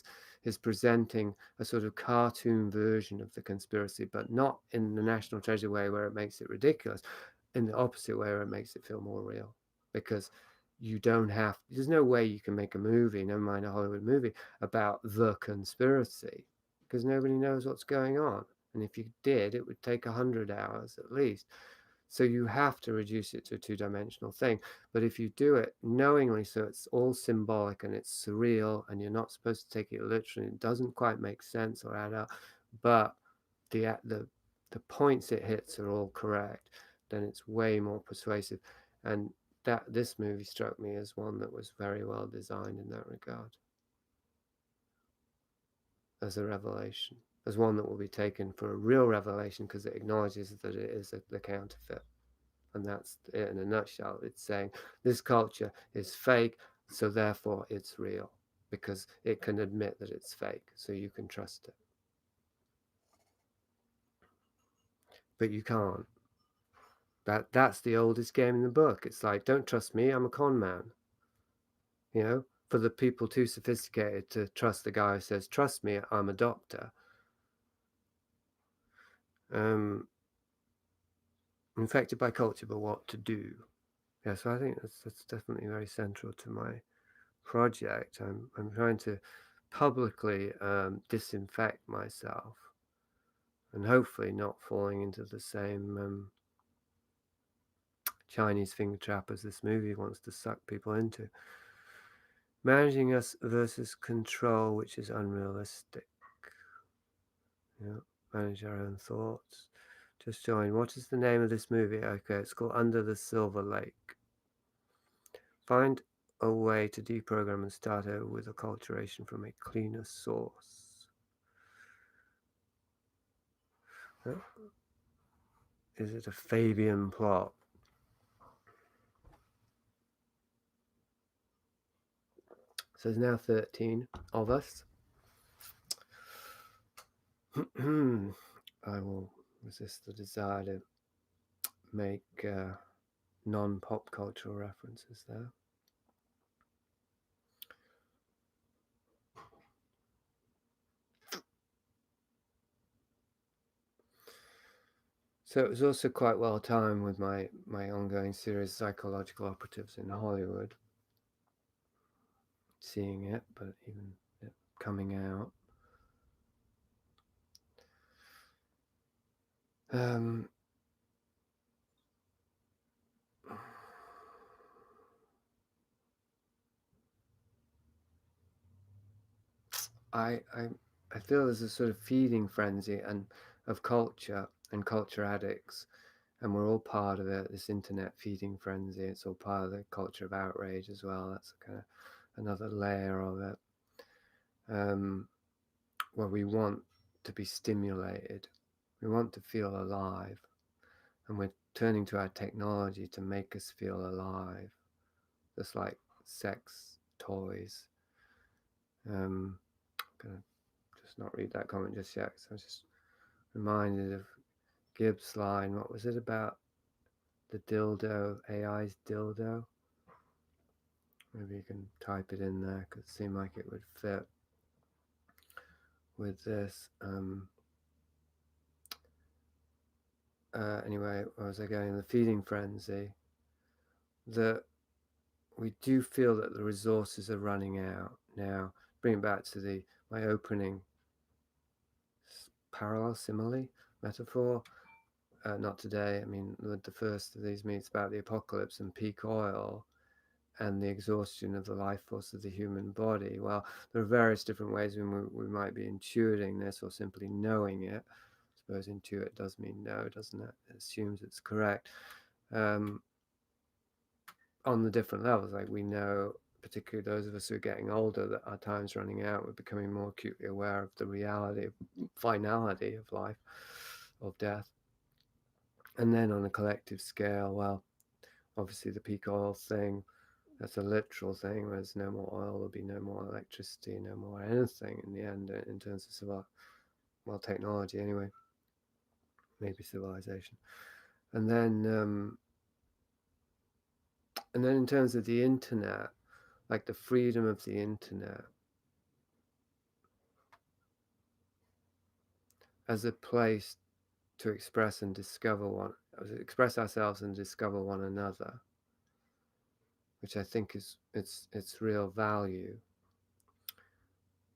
is presenting a sort of cartoon version of the conspiracy, but not in the National Treasure way where it makes it ridiculous, in the opposite way where it makes it feel more real. Because there's no way you can make a movie, never mind a Hollywood movie, about the conspiracy, because nobody knows what's going on. And if you did, it would take 100 hours at least. So you have to reduce it to a two-dimensional thing. But if you do it knowingly, so it's all symbolic and it's surreal, and you're not supposed to take it literally, it doesn't quite make sense or add up, but the points it hits are all correct, then it's way more persuasive. And this movie struck me as one that was very well designed in that regard, as a revelation, as one that will be taken for a real revelation, because it acknowledges that it is the counterfeit. And that's it in a nutshell. It's saying this culture is fake, so therefore it's real, because it can admit that it's fake, so you can trust it. But you can't. That's the oldest game in the book. It's like, don't trust me, I'm a con man. For the people too sophisticated to trust the guy who says, trust me, I'm a doctor. Infected by culture, but what to do? Yeah, so I think that's definitely very central to my project. I'm trying to publicly disinfect myself, and hopefully not falling into the same Chinese finger trap as this movie wants to suck people into. Managing us versus control, which is unrealistic. Manage our own thoughts. Just join. What is the name of this movie? Okay, it's called Under the Silver Lake. Find a way to deprogram and start over with acculturation from a cleaner source. Is it a Fabian plot? So there's now 13 of us. I will resist the desire to make non-pop cultural references there. So it was also quite well timed with my ongoing series, Psychological Operatives in Hollywood. Seeing it, but even it coming out. I feel there's a sort of feeding frenzy of culture and culture addicts, and we're all part of it. This internet feeding frenzy, it's all part of the culture of outrage as well. That's kind of another layer of it, where we want to be stimulated, we want to feel alive, and we're turning to our technology to make us feel alive, just like sex toys. I'm gonna just not read that comment just yet, because I was just reminded of Gibbs' line. What was it about the dildo, AI's dildo? Maybe you can type it in there, because it seemed like it would fit with this. Anyway, where was I going? The feeding frenzy. That we do feel that the resources are running out now. Bring it back to my opening parallel, simile, metaphor. Not today. I mean, the first of these meets about the apocalypse and peak oil and the exhaustion of the life force of the human body. Well, there are various different ways in we might be intuiting this or simply knowing it. I suppose intuit does mean know, doesn't it? It assumes it's correct. On the different levels, like we know, particularly those of us who are getting older, that our time's running out. We're becoming more acutely aware of the reality, of finality of life, of death. And then on a collective scale, well, obviously the peak oil thing, that's a literal thing. There's no more oil, there'll be no more electricity, no more anything in the end, in terms of technology anyway, maybe civilization. And then in terms of the internet, like the freedom of the internet as a place to express and discover express ourselves and discover one another, which I think is its real value.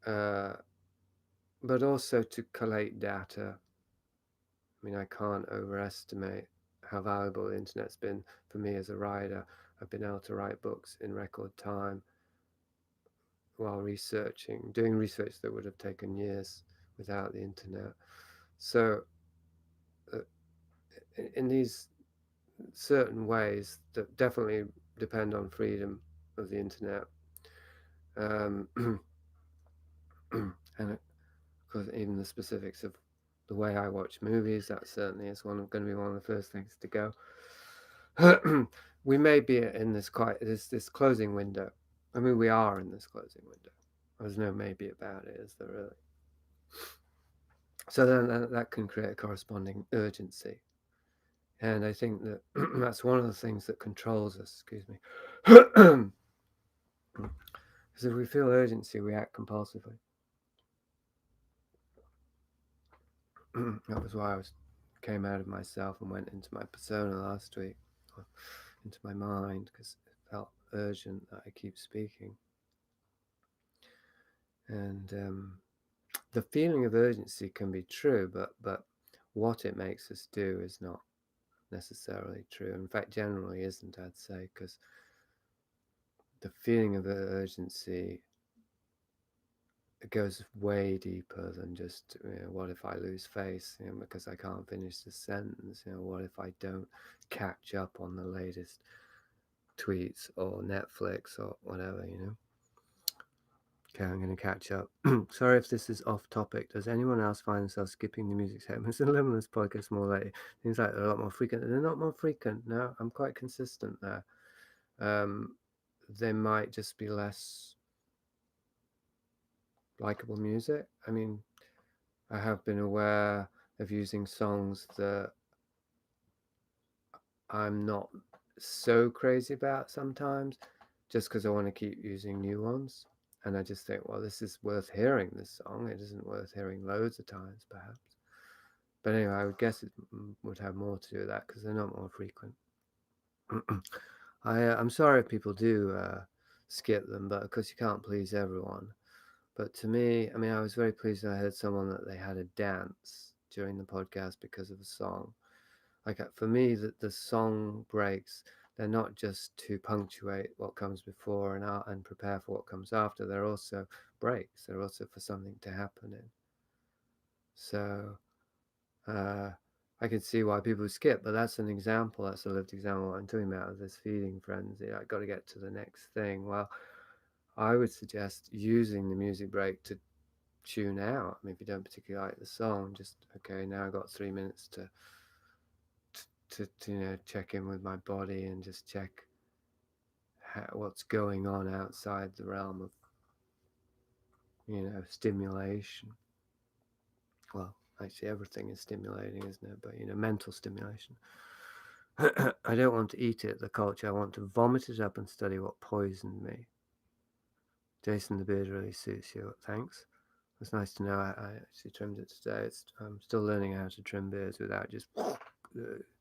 But also to collate data. I mean, I can't overestimate how valuable the internet's been for me as a writer. I've been able to write books in record time while doing research that would have taken years without the internet. So in these certain ways that definitely depend on freedom of the internet, and of course even the specifics of the way I watch movies, that certainly is going to be one of the first things to go. We may be in this closing window. I mean, we are in this closing window. There's no maybe about it, is there really? So then that can create a corresponding urgency. And I think that that's one of the things that controls us, excuse me. Because if we feel urgency, we act compulsively. That was why I came out of myself and went into my persona last week, into my mind, because it felt urgent that I keep speaking. And the feeling of urgency can be true, but what it makes us do is not necessarily true. In fact, generally isn't, I'd say, because the feeling of urgency, it goes way deeper than just, what if I lose face, because I can't finish the sentence, what if I don't catch up on the latest tweets or Netflix or whatever, Okay, I'm going to catch up. Sorry if this is off topic. Does anyone else find themselves skipping the music segments and Liminalist podcast more lately? Seems like they're a lot more frequent. They're not more frequent. No, I'm quite consistent there. They might just be less likable music. I mean, I have been aware of using songs that I'm not so crazy about sometimes, just because I want to keep using new ones. And I just think, well, this is worth hearing, this song. It isn't worth hearing loads of times, perhaps. But anyway, I would guess it would have more to do with that because they're not more frequent. I'm sorry if people do skip them, but of course you can't please everyone. But to me, I mean, I was very pleased I heard someone that they had a dance during the podcast because of a song. Like for me, the song breaks, they're not just to punctuate what comes before and prepare for what comes after. They're also breaks. They're also for something to happen in. So I can see why people skip, but that's an example. That's a lived example. What I'm talking about this feeding frenzy. I got to get to the next thing. Well, I would suggest using the music break to tune out. I mean, if you don't particularly like the song, just okay. Now I've got 3 minutes to check in with my body and just check what's going on outside the realm of stimulation. Well, actually, everything is stimulating, isn't it? But mental stimulation. I don't want to eat it, the culture. I want to vomit it up and study what poisoned me. Jason, the beard really suits you. Thanks. It's nice to know. I actually trimmed it today. I'm still learning how to trim beards without just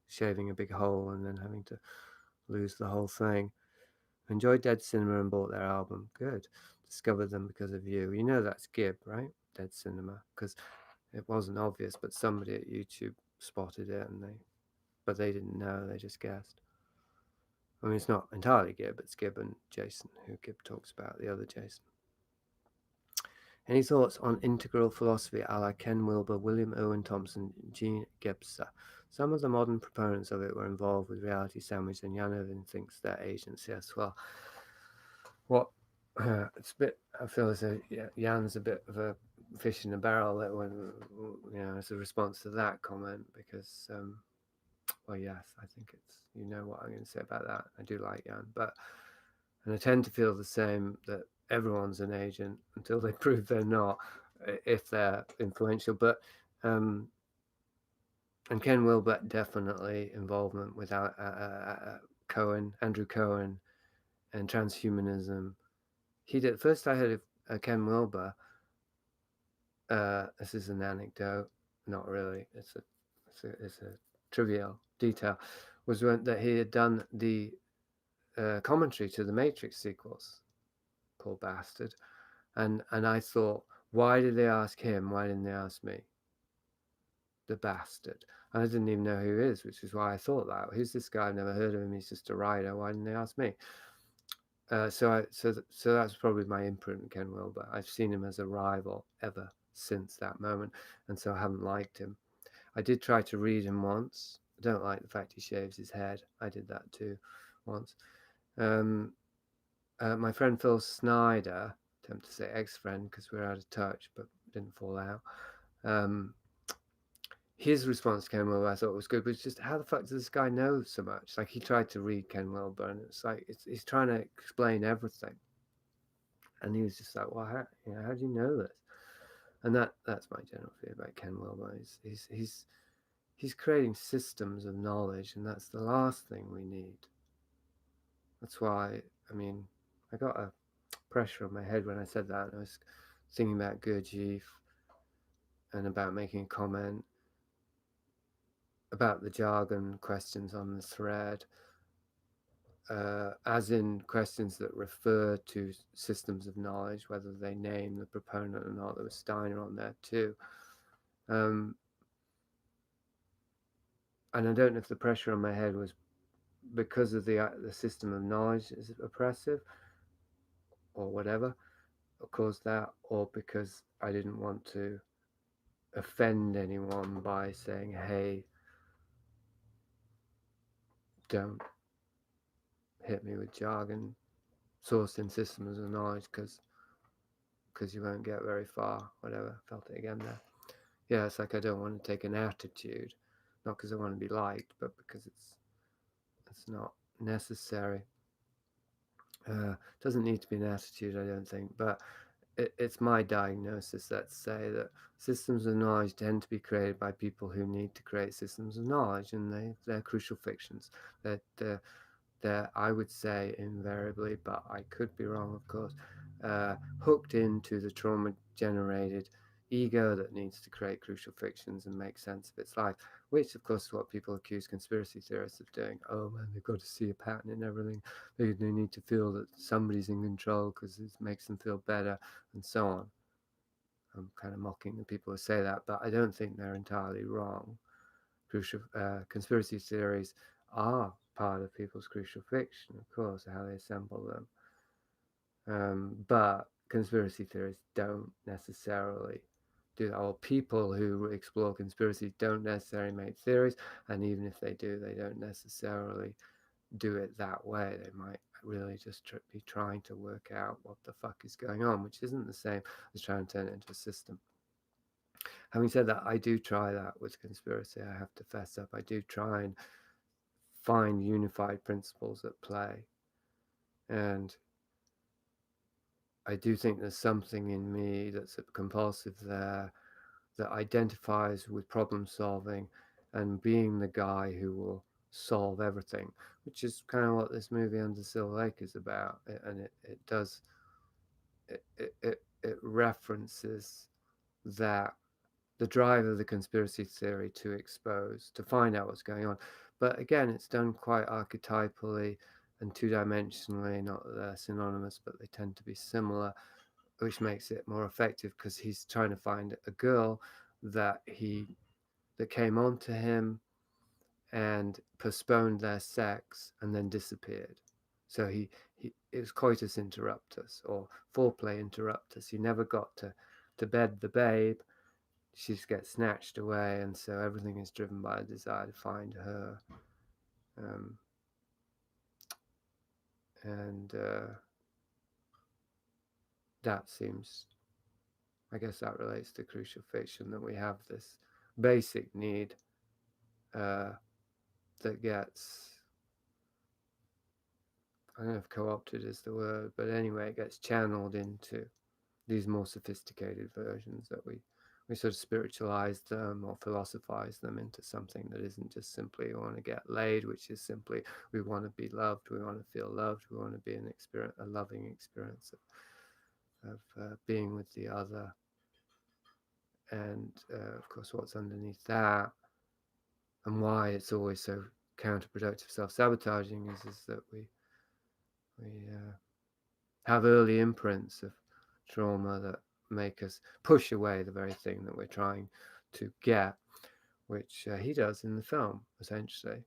shaving a big hole and then having to lose the whole thing. Enjoyed Dead Cinema and bought their album. Good. Discovered them because of you. You know that's Gib, right? Dead Cinema. Because it wasn't obvious, but somebody at YouTube spotted it but they didn't know. They just guessed. I mean, it's not entirely Gib. It's Gib and Jason, who Gib talks about, the other Jason. Any thoughts on integral philosophy a la Ken Wilber, William Owen Thompson, Jean Gebser? Some of the modern proponents of it were involved with reality sandwich, and Jan Irvin thinks they're agents. Yes, well, it's a bit. I feel as though Jan's a bit of a fish in a barrel. That when as a response to that comment, because well, yes, I think it's what I'm going to say about that. I do like Jan, and I tend to feel the same, that everyone's an agent until they prove they're not, if they're influential. But and Ken Wilber definitely involvement with Andrew Cohen, and transhumanism. He did. First, I heard of Ken Wilber. This is an anecdote, not really. It's a trivial detail. Was that he had done the commentary to the Matrix sequels. Poor bastard. And I thought, why did they ask him? Why didn't they ask me? The bastard. And I didn't even know who he is, which is why I thought that. Who's this guy? I've never heard of him. He's just a writer. Why didn't they ask me? So that's probably my imprint in Ken Wilber. I've seen him as a rival ever since that moment, and so I haven't liked him. I did try to read him once. I don't like the fact he shaves his head. I did that too once. My friend Phil Snyder, attempt to say ex-friend because we're out of touch, but didn't fall out. His response to Ken Wilber I thought was good, but it's just, how the fuck does this guy know so much? Like, he tried to read Ken Wilber, and it's like he's trying to explain everything, and he was just like, well, how do you know this? And that's my general fear about Ken Wilber. He's creating systems of knowledge, and that's the last thing we need. That's why, I mean, I got a pressure on my head when I said that, and I was thinking about Gurdjieff and about making a comment about the jargon questions on the thread, as in questions that refer to systems of knowledge, whether they name the proponent or not. There was Steiner on there too. And I don't know if the pressure on my head was because of the system of knowledge is oppressive or whatever, or caused that, or because I didn't want to offend anyone by saying, hey, don't hit me with jargon sourced in systems of knowledge because you won't get very far, whatever. Felt it again there. Yeah, it's like I don't want to take an attitude, not because I want to be liked, but because it's not necessary. Doesn't need to be an attitude, I don't think, but it's my diagnosis, let's say, that systems of knowledge tend to be created by people who need to create systems of knowledge, and they're crucial fictions. They're, I would say, invariably, but I could be wrong, of course, hooked into the trauma-generated ego that needs to create crucial fictions and make sense of its life, which of course is what people accuse conspiracy theorists of doing. Oh man, they've got to see a pattern in everything. They need to feel that somebody's in control because it makes them feel better, and so on. I'm kind of mocking the people who say that, but I don't think they're entirely wrong. Crucial conspiracy theories are part of people's crucial fiction, of course, how they assemble them. But conspiracy theories don't necessarily do that, or people who explore conspiracies don't necessarily make theories, and even if they do, they don't necessarily do it that way. They might really just be trying to work out what the fuck is going on, which isn't the same as trying to turn it into a system. Having said that, I do try that with conspiracy. I have to fess up. I do try and find unified principles at play. And I do think there's something in me that's compulsive there that identifies with problem solving and being the guy who will solve everything, which is kind of what this movie Under Silver Lake is about. And it does, it references that the drive of the conspiracy theory to expose, to find out what's going on. But again, it's done quite archetypally and two-dimensionally, not that they're synonymous, but they tend to be similar, which makes it more effective because he's trying to find a girl that came on to him and postponed their sex and then disappeared. So it was coitus interruptus or foreplay interruptus. He never got to bed the babe. She just gets snatched away, and so everything is driven by a desire to find her. And that seems, I guess that relates to crucial fiction, that we have this basic need that gets, I don't know if co-opted is the word, but anyway, it gets channeled into these more sophisticated versions that we sort of spiritualize them or philosophize them into something that isn't just simply we want to get laid, which is simply we want to be loved, we want to feel loved, we want to be a loving experience of being with the other. And of course, what's underneath that and why it's always so counterproductive, self-sabotaging is that we have early imprints of trauma that make us push away the very thing that we're trying to get, which he does in the film, essentially.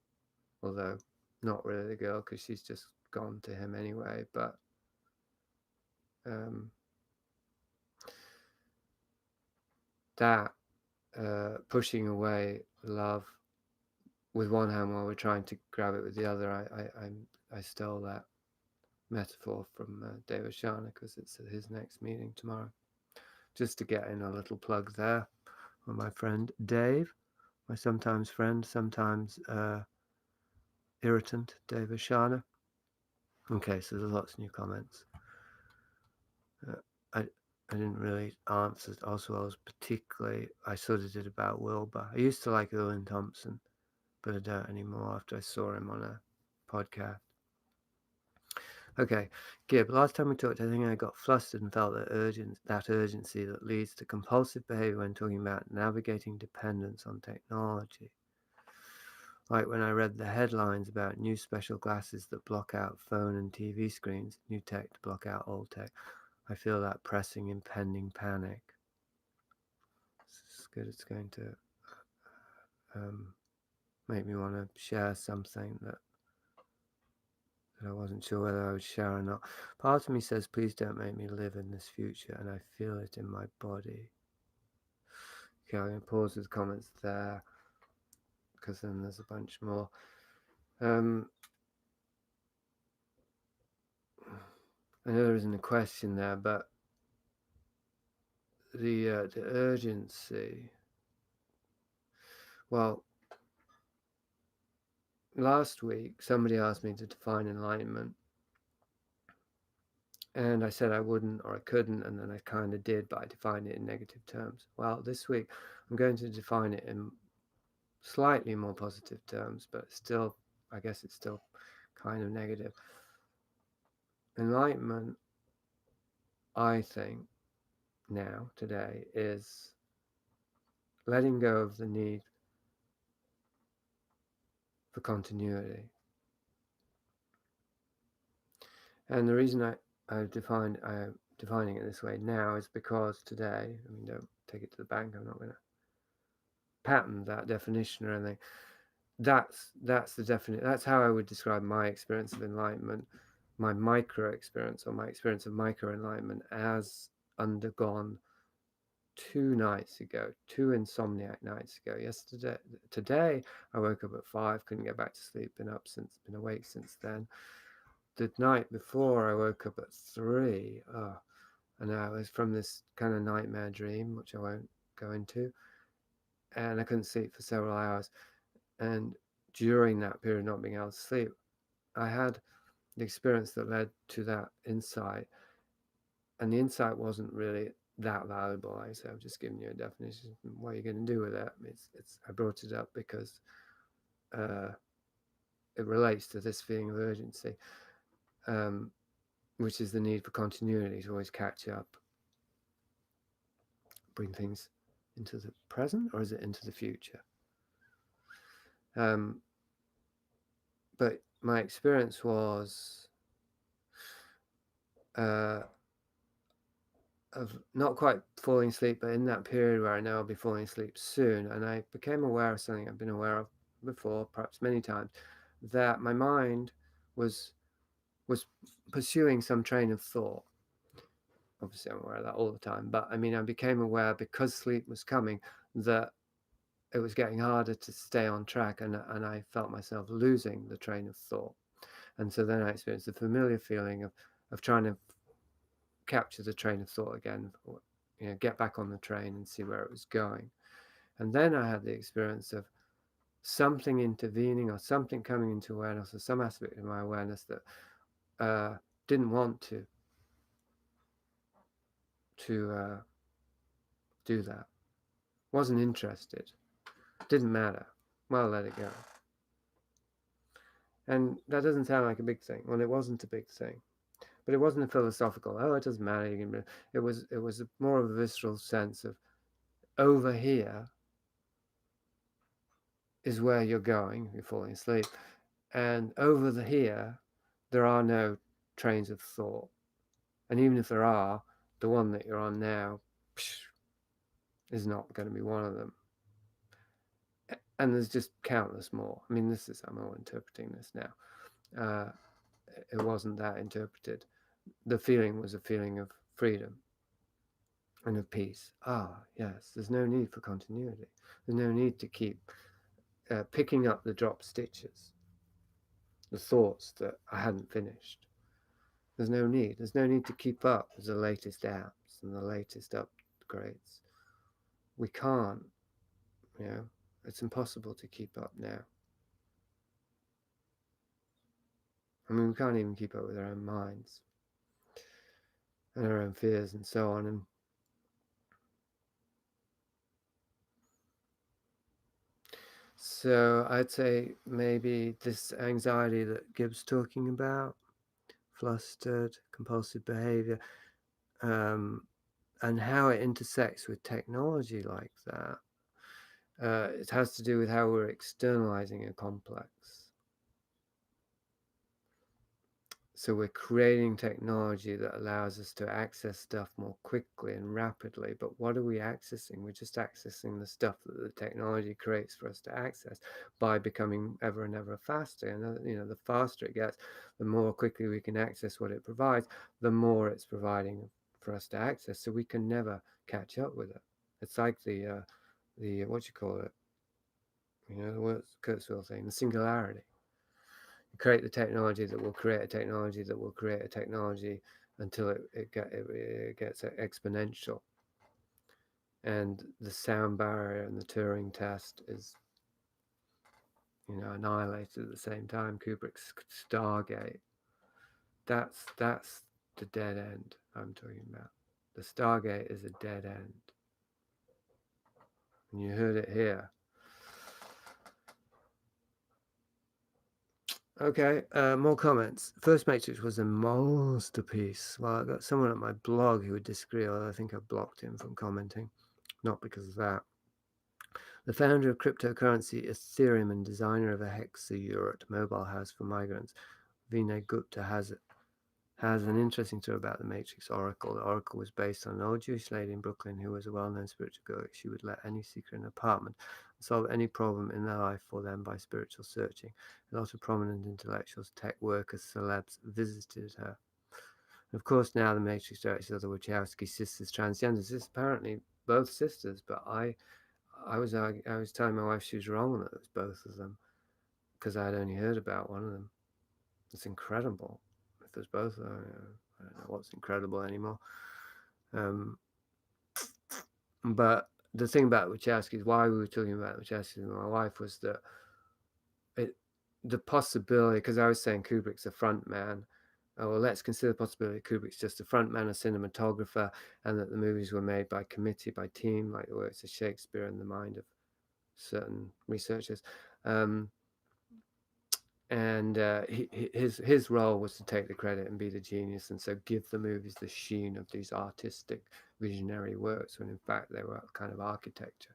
Although not really the girl, because she's just gone to him anyway. But that pushing away love with one hand while we're trying to grab it with the other, I stole that metaphor from David Sharna because it's at his next meeting tomorrow. Just to get in a little plug there on my friend Dave, my sometimes friend, sometimes irritant, Dave Ashana. Okay, so there's lots of new comments. I didn't really answer Oswald's particularly. I sort of did about Wilbur. I used to like Owen Thompson, but I don't anymore after I saw him on a podcast. Okay, Gib, last time we talked, I think I got flustered and felt that urgency that leads to compulsive behavior when talking about navigating dependence on technology. Like when I read the headlines about new special glasses that block out phone and TV screens, new tech to block out old tech, I feel that pressing, impending panic. It's good. It's going to make me want to share something that I wasn't sure whether I would share or not. Part of me says, please don't make me live in this future, and I feel it in my body. Okay, I'm going to pause with comments there, because then there's a bunch more. I know there isn't a question there, but the urgency. Well, last week somebody asked me to define enlightenment, and I said I wouldn't or I couldn't, and then I kind of did, but I defined it in negative terms. Well, this week I'm going to define it in slightly more positive terms, but still, I guess it's still kind of negative. Enlightenment, I think, now, today, is letting go of the need for continuity. And the reason I'm defining it this way now is because today, I mean, don't take it to the bank, I'm not going to patent that definition or anything. That's the definition. That's how I would describe my experience of enlightenment, my micro experience, or my experience of micro enlightenment, as undergone 2 nights ago, 2 insomniac nights ago. Today, I woke up at 5, couldn't get back to sleep, been awake since then. The night before, I woke up at 3, and I was from this kind of nightmare dream, which I won't go into, and I couldn't sleep for several hours. And during that period of not being able to sleep, I had the experience that led to that insight. And the insight wasn't really that valuable. Like I said, I've just given you a definition. What are you going to do with it? I brought it up because it relates to this feeling of urgency, which is the need for continuity, to always catch up, bring things into the present, or is it into the future? But my experience was of not quite falling asleep, but in that period where I know I'll be falling asleep soon, and I became aware of something I've been aware of before, perhaps many times, that my mind was pursuing some train of thought. Obviously, I'm aware of that all the time, but I mean, I became aware, because sleep was coming, that it was getting harder to stay on track, and I felt myself losing the train of thought. And so then I experienced the familiar feeling of trying to capture the train of thought again, get back on the train and see where it was going. And then I had the experience of something intervening, or something coming into awareness, or some aspect of my awareness that didn't want to do that, wasn't interested, didn't matter. Well, let it go. And that doesn't sound like a big thing. Well, it wasn't a big thing, but it wasn't a philosophical, oh, it doesn't matter. It was more of a visceral sense of, over here is where you're going, you're falling asleep, and over here there are no trains of thought, and even if there are, the one that you're on now is not going to be one of them. And there's just countless more. I mean, I'm all interpreting this now. It wasn't that interpreted. The feeling was a feeling of freedom and of peace. Yes, there's no need for continuity. There's no need to keep picking up the dropped stitches, the thoughts that I hadn't finished. There's no need. There's no need to keep up with the latest apps and the latest upgrades. We can't, it's impossible to keep up now. I mean, we can't even keep up with our own minds and our own fears and so on. And so I'd say maybe this anxiety that Gibbs talking about, flustered, compulsive behavior, and how it intersects with technology like that, it has to do with how we're externalizing a complex. So we're creating technology that allows us to access stuff more quickly and rapidly. But what are we accessing? We're just accessing the stuff that the technology creates for us to access by becoming ever and ever faster. And the faster it gets, the more quickly we can access what it provides, the more it's providing for us to access. So we can never catch up with it. It's like the what you call it? The what's Kurzweil thing, the singularity. Create the technology that will create a technology that will create a technology until it gets exponential. And the sound barrier and the Turing test is annihilated at the same time. Kubrick's Stargate. That's the dead end I'm talking about. The Stargate is a dead end. And you heard it here. Okay, more comments. First Matrix was a masterpiece. Well, I got someone at my blog who would disagree, although I think I blocked him from commenting. Not because of that. The founder of cryptocurrency Ethereum and designer of a hexayurat mobile house for migrants, Vinay Gupta, has an interesting story about the Matrix Oracle. The Oracle was based on an old Jewish lady in Brooklyn who was a well-known spiritual guru. She would let any seeker in an apartment and solve any problem in their life for them by spiritual searching. A lot of prominent intellectuals, tech workers, celebs visited her. And of course, now the Matrix directors are the Wachowski sisters, transgenders. It's apparently both sisters, but I was telling my wife she was wrong that it was both of them because I had only heard about one of them. It's incredible. If there's both, I don't know what's incredible anymore. But the thing about Wachowski's, why we were talking about Wachowski's and my wife, was that the possibility, because I was saying Kubrick's a front man. Oh, well, let's consider the possibility Kubrick's just a front man, a cinematographer, and that the movies were made by committee, by team, like the works of Shakespeare in the mind of certain researchers. And his role was to take the credit and be the genius, and so give the movies the sheen of these artistic, visionary works, when in fact they were kind of architecture,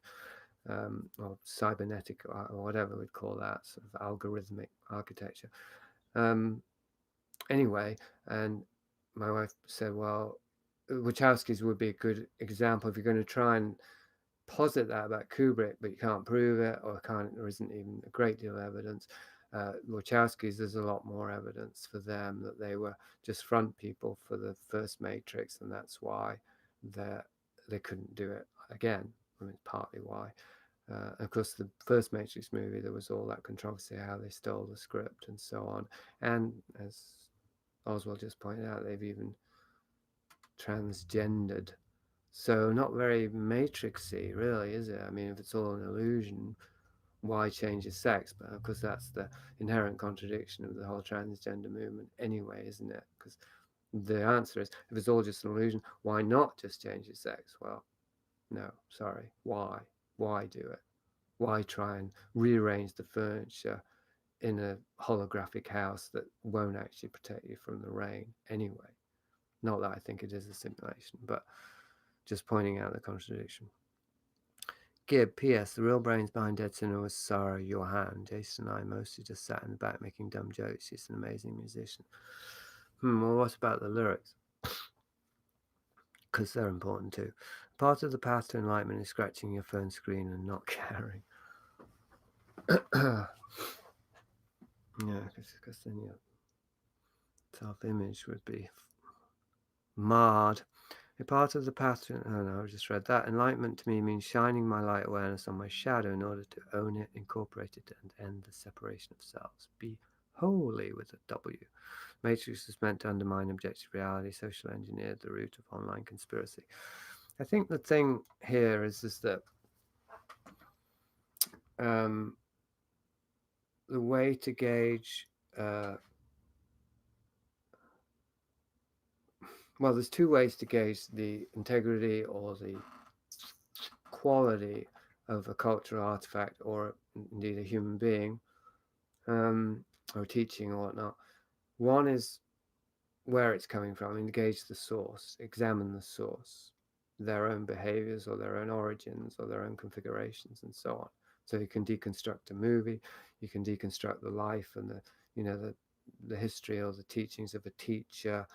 or cybernetic, or whatever we'd call that, sort of algorithmic architecture. Anyway, and my wife said, well, Wachowski's would be a good example if you're going to try and posit that about Kubrick, but you can't prove it, or there isn't even a great deal of evidence. Wachowski's, there's a lot more evidence for them that they were just front people for the first Matrix, and that's why they couldn't do it again. I mean, partly why. Of course, the first Matrix movie, there was all that controversy how they stole the script and so on. And as Oswald just pointed out, they've even transgendered. So not very Matrixy, really, is it? I mean, if it's all an illusion, why change your sex? But of course, that's the inherent contradiction of the whole transgender movement anyway, isn't it? Because the answer is, if it's all just an illusion, why not just change your sex? Well, no, sorry. Why? Why do it? Why try and rearrange the furniture in a holographic house that won't actually protect you from the rain anyway? Not that I think it is a simulation, but just pointing out the contradiction. Gib, P.S. The real brains behind Dead Sinner was Sarah Johan. Jason and I mostly just sat in the back making dumb jokes. She's an amazing musician. Well, what about the lyrics? Because they're important too. Part of the path to enlightenment is scratching your phone screen and not caring. Yeah, because then your self-image would be marred. A part of the path to, oh no, I just read that. Enlightenment to me means shining my light awareness on my shadow in order to own it, incorporate it, and end the separation of selves. Be holy with a W. Matrix is meant to undermine objective reality, social engineered, the root of online conspiracy. I think the thing here is that the way to gauge, well, there's two ways to gauge the integrity or the quality of a cultural artifact, or indeed a human being, or teaching or whatnot. One is where it's coming from, engage the source, examine the source, their own behaviors or their own origins or their own configurations and so on. So you can deconstruct a movie, you can deconstruct the life and the history or the teachings of a teacher,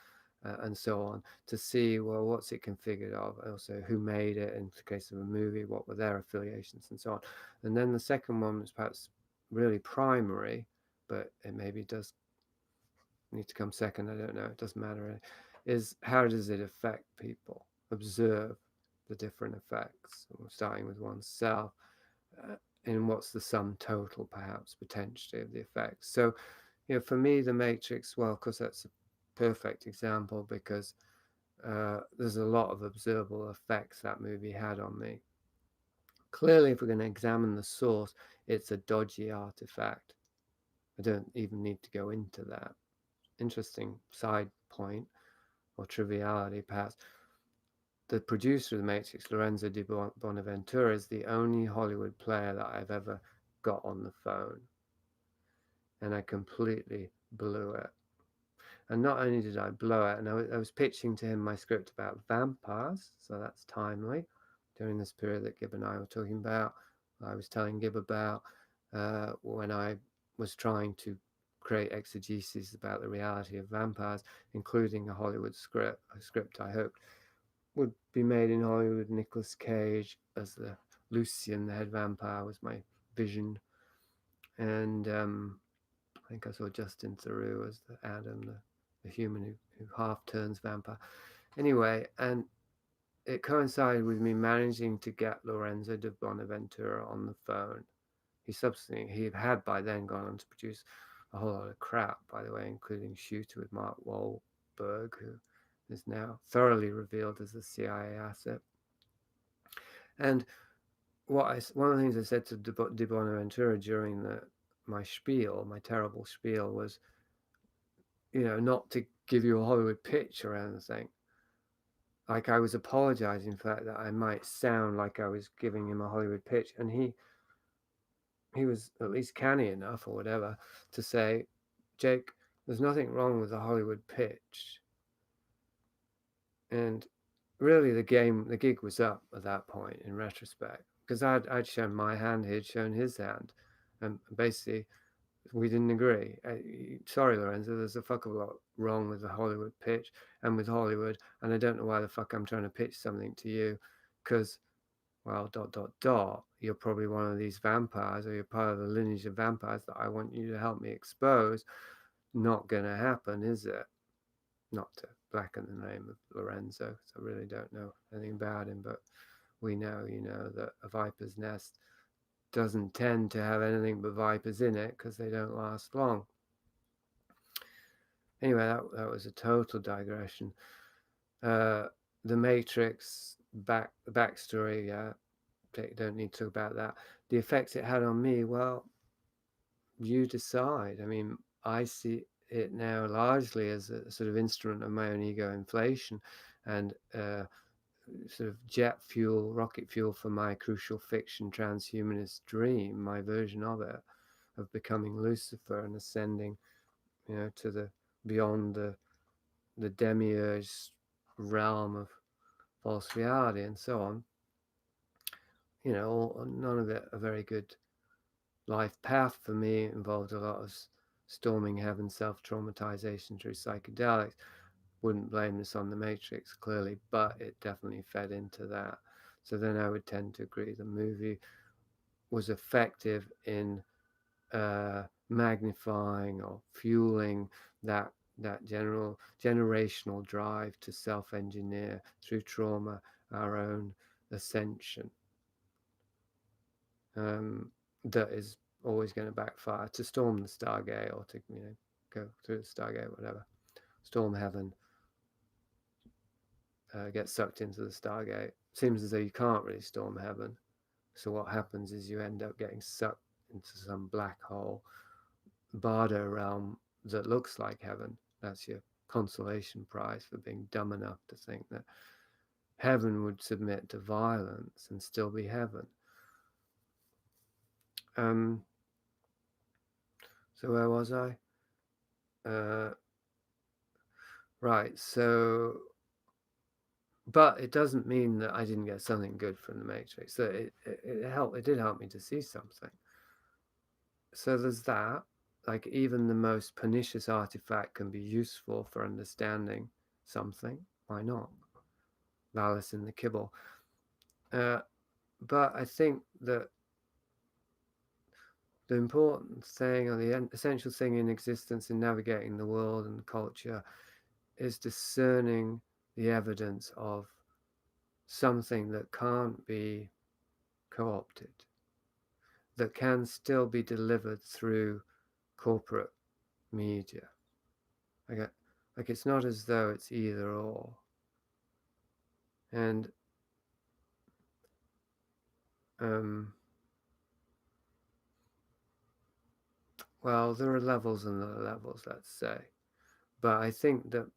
and so on, to see, well, what's it configured of, also who made it, in the case of a movie, what were their affiliations and so on. And then the second one is perhaps really primary, but it maybe does need to come second, I don't know, it doesn't matter really, is how does it affect people? Observe the different effects, starting with oneself, and what's the sum total, perhaps, potentially, of the effects. So, for me, The Matrix, well, of course, that's a perfect example, because there's a lot of observable effects that movie had on me. Clearly, if we're going to examine the source, it's a dodgy artifact. I don't even need to go into that. Interesting side point, or triviality perhaps. The producer of The Matrix, Lorenzo di Bonaventura, is the only Hollywood player that I've ever got on the phone. and I completely blew it. And not only did I blow it, and I was pitching to him my script about vampires, so that's timely. During this period that Gib and I were talking about, I was telling Gib about when I was trying to create exegesis about the reality of vampires, including a Hollywood script, a script I hoped would be made in Hollywood with Nicolas Cage as the Lucian, the head vampire, was my vision. And I think I saw Justin Theroux as the Adam, the human who half turns vampire. Anyway, and it coincided with me managing to get Lorenzo de Bonaventura on the phone. He had by then gone on to produce a whole lot of crap, by the way, including Shooter with Mark Wahlberg, who is now thoroughly revealed as a CIA asset. And one of the things I said to de Bonaventura during my terrible spiel, was, not to give you a Hollywood pitch or anything. Like, I was apologizing for that I might sound like I was giving him a Hollywood pitch, and he was at least canny enough or whatever to say, Jake, there's nothing wrong with the Hollywood pitch. And really the gig was up at that point in retrospect, because I'd shown my hand, he'd shown his hand, and basically we didn't agree. Sorry, Lorenzo, there's a fuck of a lot wrong with the Hollywood pitch and with Hollywood, and I don't know why the fuck I'm trying to pitch something to you, because, well, ... you're probably one of these vampires, or you're part of the lineage of vampires that I want you to help me expose. Not gonna happen, is it? Not to blacken the name of Lorenzo, because I really don't know anything about him, but we know, that a viper's nest doesn't tend to have anything but vipers in it, because they don't last long. Anyway, that was a total digression. The Matrix backstory, don't need to talk about that. The effects it had on me, well, you decide. I mean, I see it now largely as a sort of instrument of my own ego inflation, and sort of rocket fuel for my crucial fiction transhumanist dream, my version of it, of becoming Lucifer and ascending, to the beyond the demiurge realm of false reality and so on. None of it a very good life path for me. It involved a lot of storming heaven, self-traumatization through psychedelics. Wouldn't blame this on the Matrix, clearly, but it definitely fed into that. So then I would tend to agree the movie was effective in magnifying or fueling that generational drive to self-engineer through trauma our own ascension. That is always going to backfire. To storm the Stargate, or to go through the Stargate, whatever, storm heaven, get sucked into the Stargate. Seems as though you can't really storm heaven. So what happens is you end up getting sucked into some black hole, bardo realm that looks like heaven. That's your consolation prize for being dumb enough to think that heaven would submit to violence and still be heaven. So where was I? Right, so, but it doesn't mean that I didn't get something good from the Matrix. So it did help me to see something. So there's that. Like, even the most pernicious artifact can be useful for understanding something. Why not? Malice in the kibble. But I think that the important thing, or the essential thing in existence in navigating the world and culture, is discerning the evidence of something that can't be co-opted, that can still be delivered through corporate media. Like it's not as though it's either or. And well, there are levels and there are levels, let's say. But I think that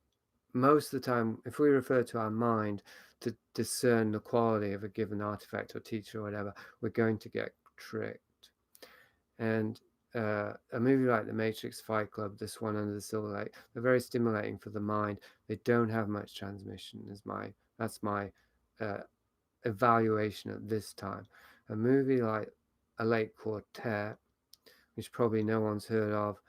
most of the time, if we refer to our mind to discern the quality of a given artifact or teacher or whatever, we're going to get tricked. And a movie like The Matrix, Fight Club, this one, Under the Silver Lake, they're very stimulating for the mind. They don't have much transmission. That's my evaluation at this time. A movie like A Late Quartet, which probably no one's heard of,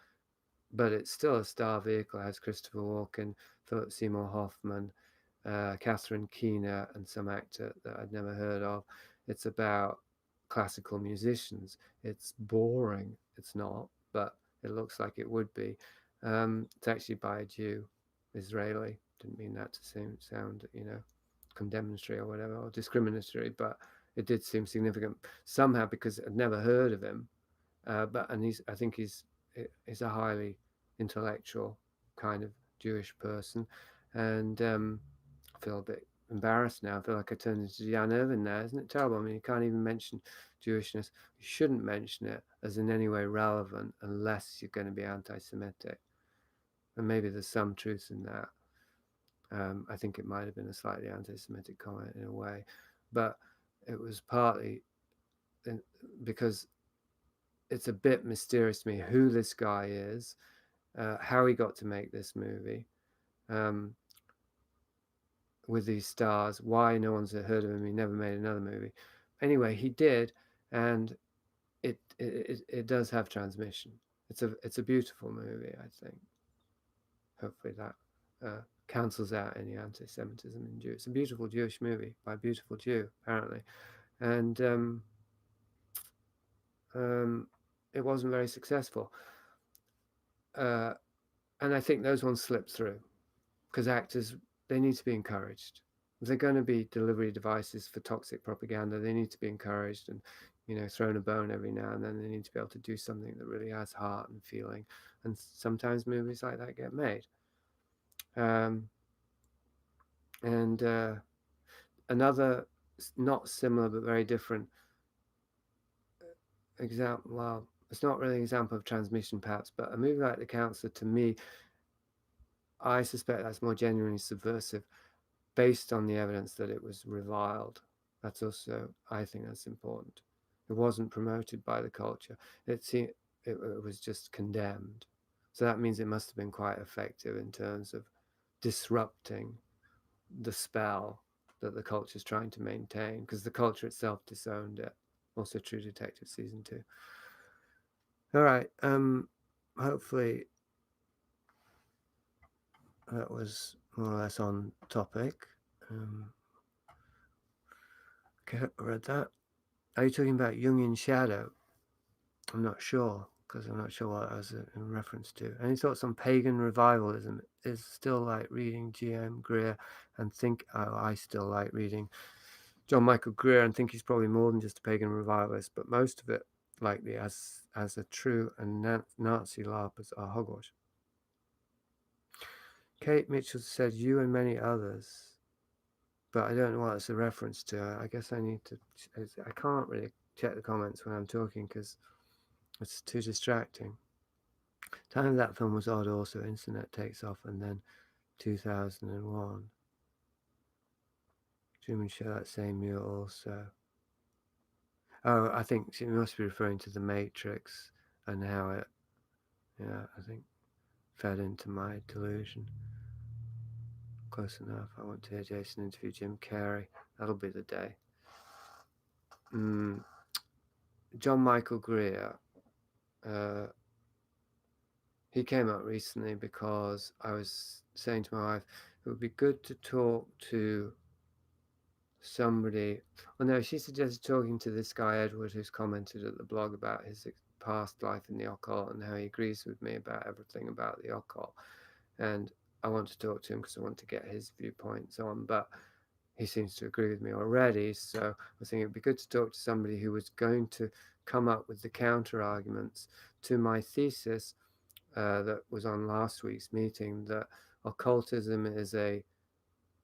but it's still a star vehicle. It has Christopher Walken, Philip Seymour Hoffman, Catherine Keener, and some actor that I'd never heard of. It's about classical musicians. It's boring. It's not, but it looks like it would be. It's actually by a Jew, Israeli. Didn't mean that to sound, condemnatory or whatever, or discriminatory, but it did seem significant somehow because I'd never heard of him. And I think he's a highly intellectual kind of Jewish person, and I feel a bit embarrassed now. I feel like I turned into Jan Irvin now. Isn't it terrible? I mean, you can't even mention Jewishness. You shouldn't mention it as in any way relevant unless you're going to be anti-Semitic. And maybe there's some truth in that. I think it might have been a slightly anti-Semitic comment in a way, but it was partly because it's a bit mysterious to me who this guy is, how he got to make this movie with these stars, why no one's heard of him. He never made another movie. Anyway, he did, and it does have transmission. It's a beautiful movie, I think. Hopefully that cancels out any anti-Semitism in Jew. It's a beautiful Jewish movie by a beautiful Jew, apparently, and it wasn't very successful. And I think those ones slip through because actors, they need to be encouraged. If they're going to be delivery devices for toxic propaganda, they need to be encouraged and, thrown a bone every now and then. They need to be able to do something that really has heart and feeling. And sometimes movies like that get made. And another not similar but very different example, well, it's not really an example of transmission perhaps, but a movie like The Counselor, to me, I suspect that's more genuinely subversive based on the evidence that it was reviled. That's also, I think that's important. It wasn't promoted by the culture. It was just condemned. So that means it must have been quite effective in terms of disrupting the spell that the culture is trying to maintain, because the culture itself disowned it. Also True Detective season 2. All right. Hopefully that was more or less on topic. Okay, I read that. Are you talking about Jungian shadow? I'm not sure, because I'm not sure what that was in reference to. Any thoughts on pagan revivalism? Is still like reading G.M. Greer and think, I still like reading John Michael Greer and think he's probably more than just a pagan revivalist, but most of it likely as a true and Nazi larpers are hogwash. Kate Mitchell said, you and many others, but I don't know what it's a reference to. I guess I need to, I can't really check the comments when I'm talking because it's too distracting. Time of that film was odd also. Internet takes off and then 2001. Truman Show that same year also. Oh, I think she must be referring to The Matrix and how it, I think, fed into my delusion. Close enough. I want to hear Jason interview Jim Carrey. That'll be the day. John Michael Greer. He came up recently because I was saying to my wife, it would be good to talk to somebody. Well, no, she suggested talking to this guy, Edward, who's commented at the blog about his past life in the occult and how he agrees with me about everything about the occult. And I want to talk to him because I want to get his viewpoints on, but he seems to agree with me already. So I think it'd be good to talk to somebody who was going to come up with the counter arguments to my thesis that was on last week's meeting, that occultism is a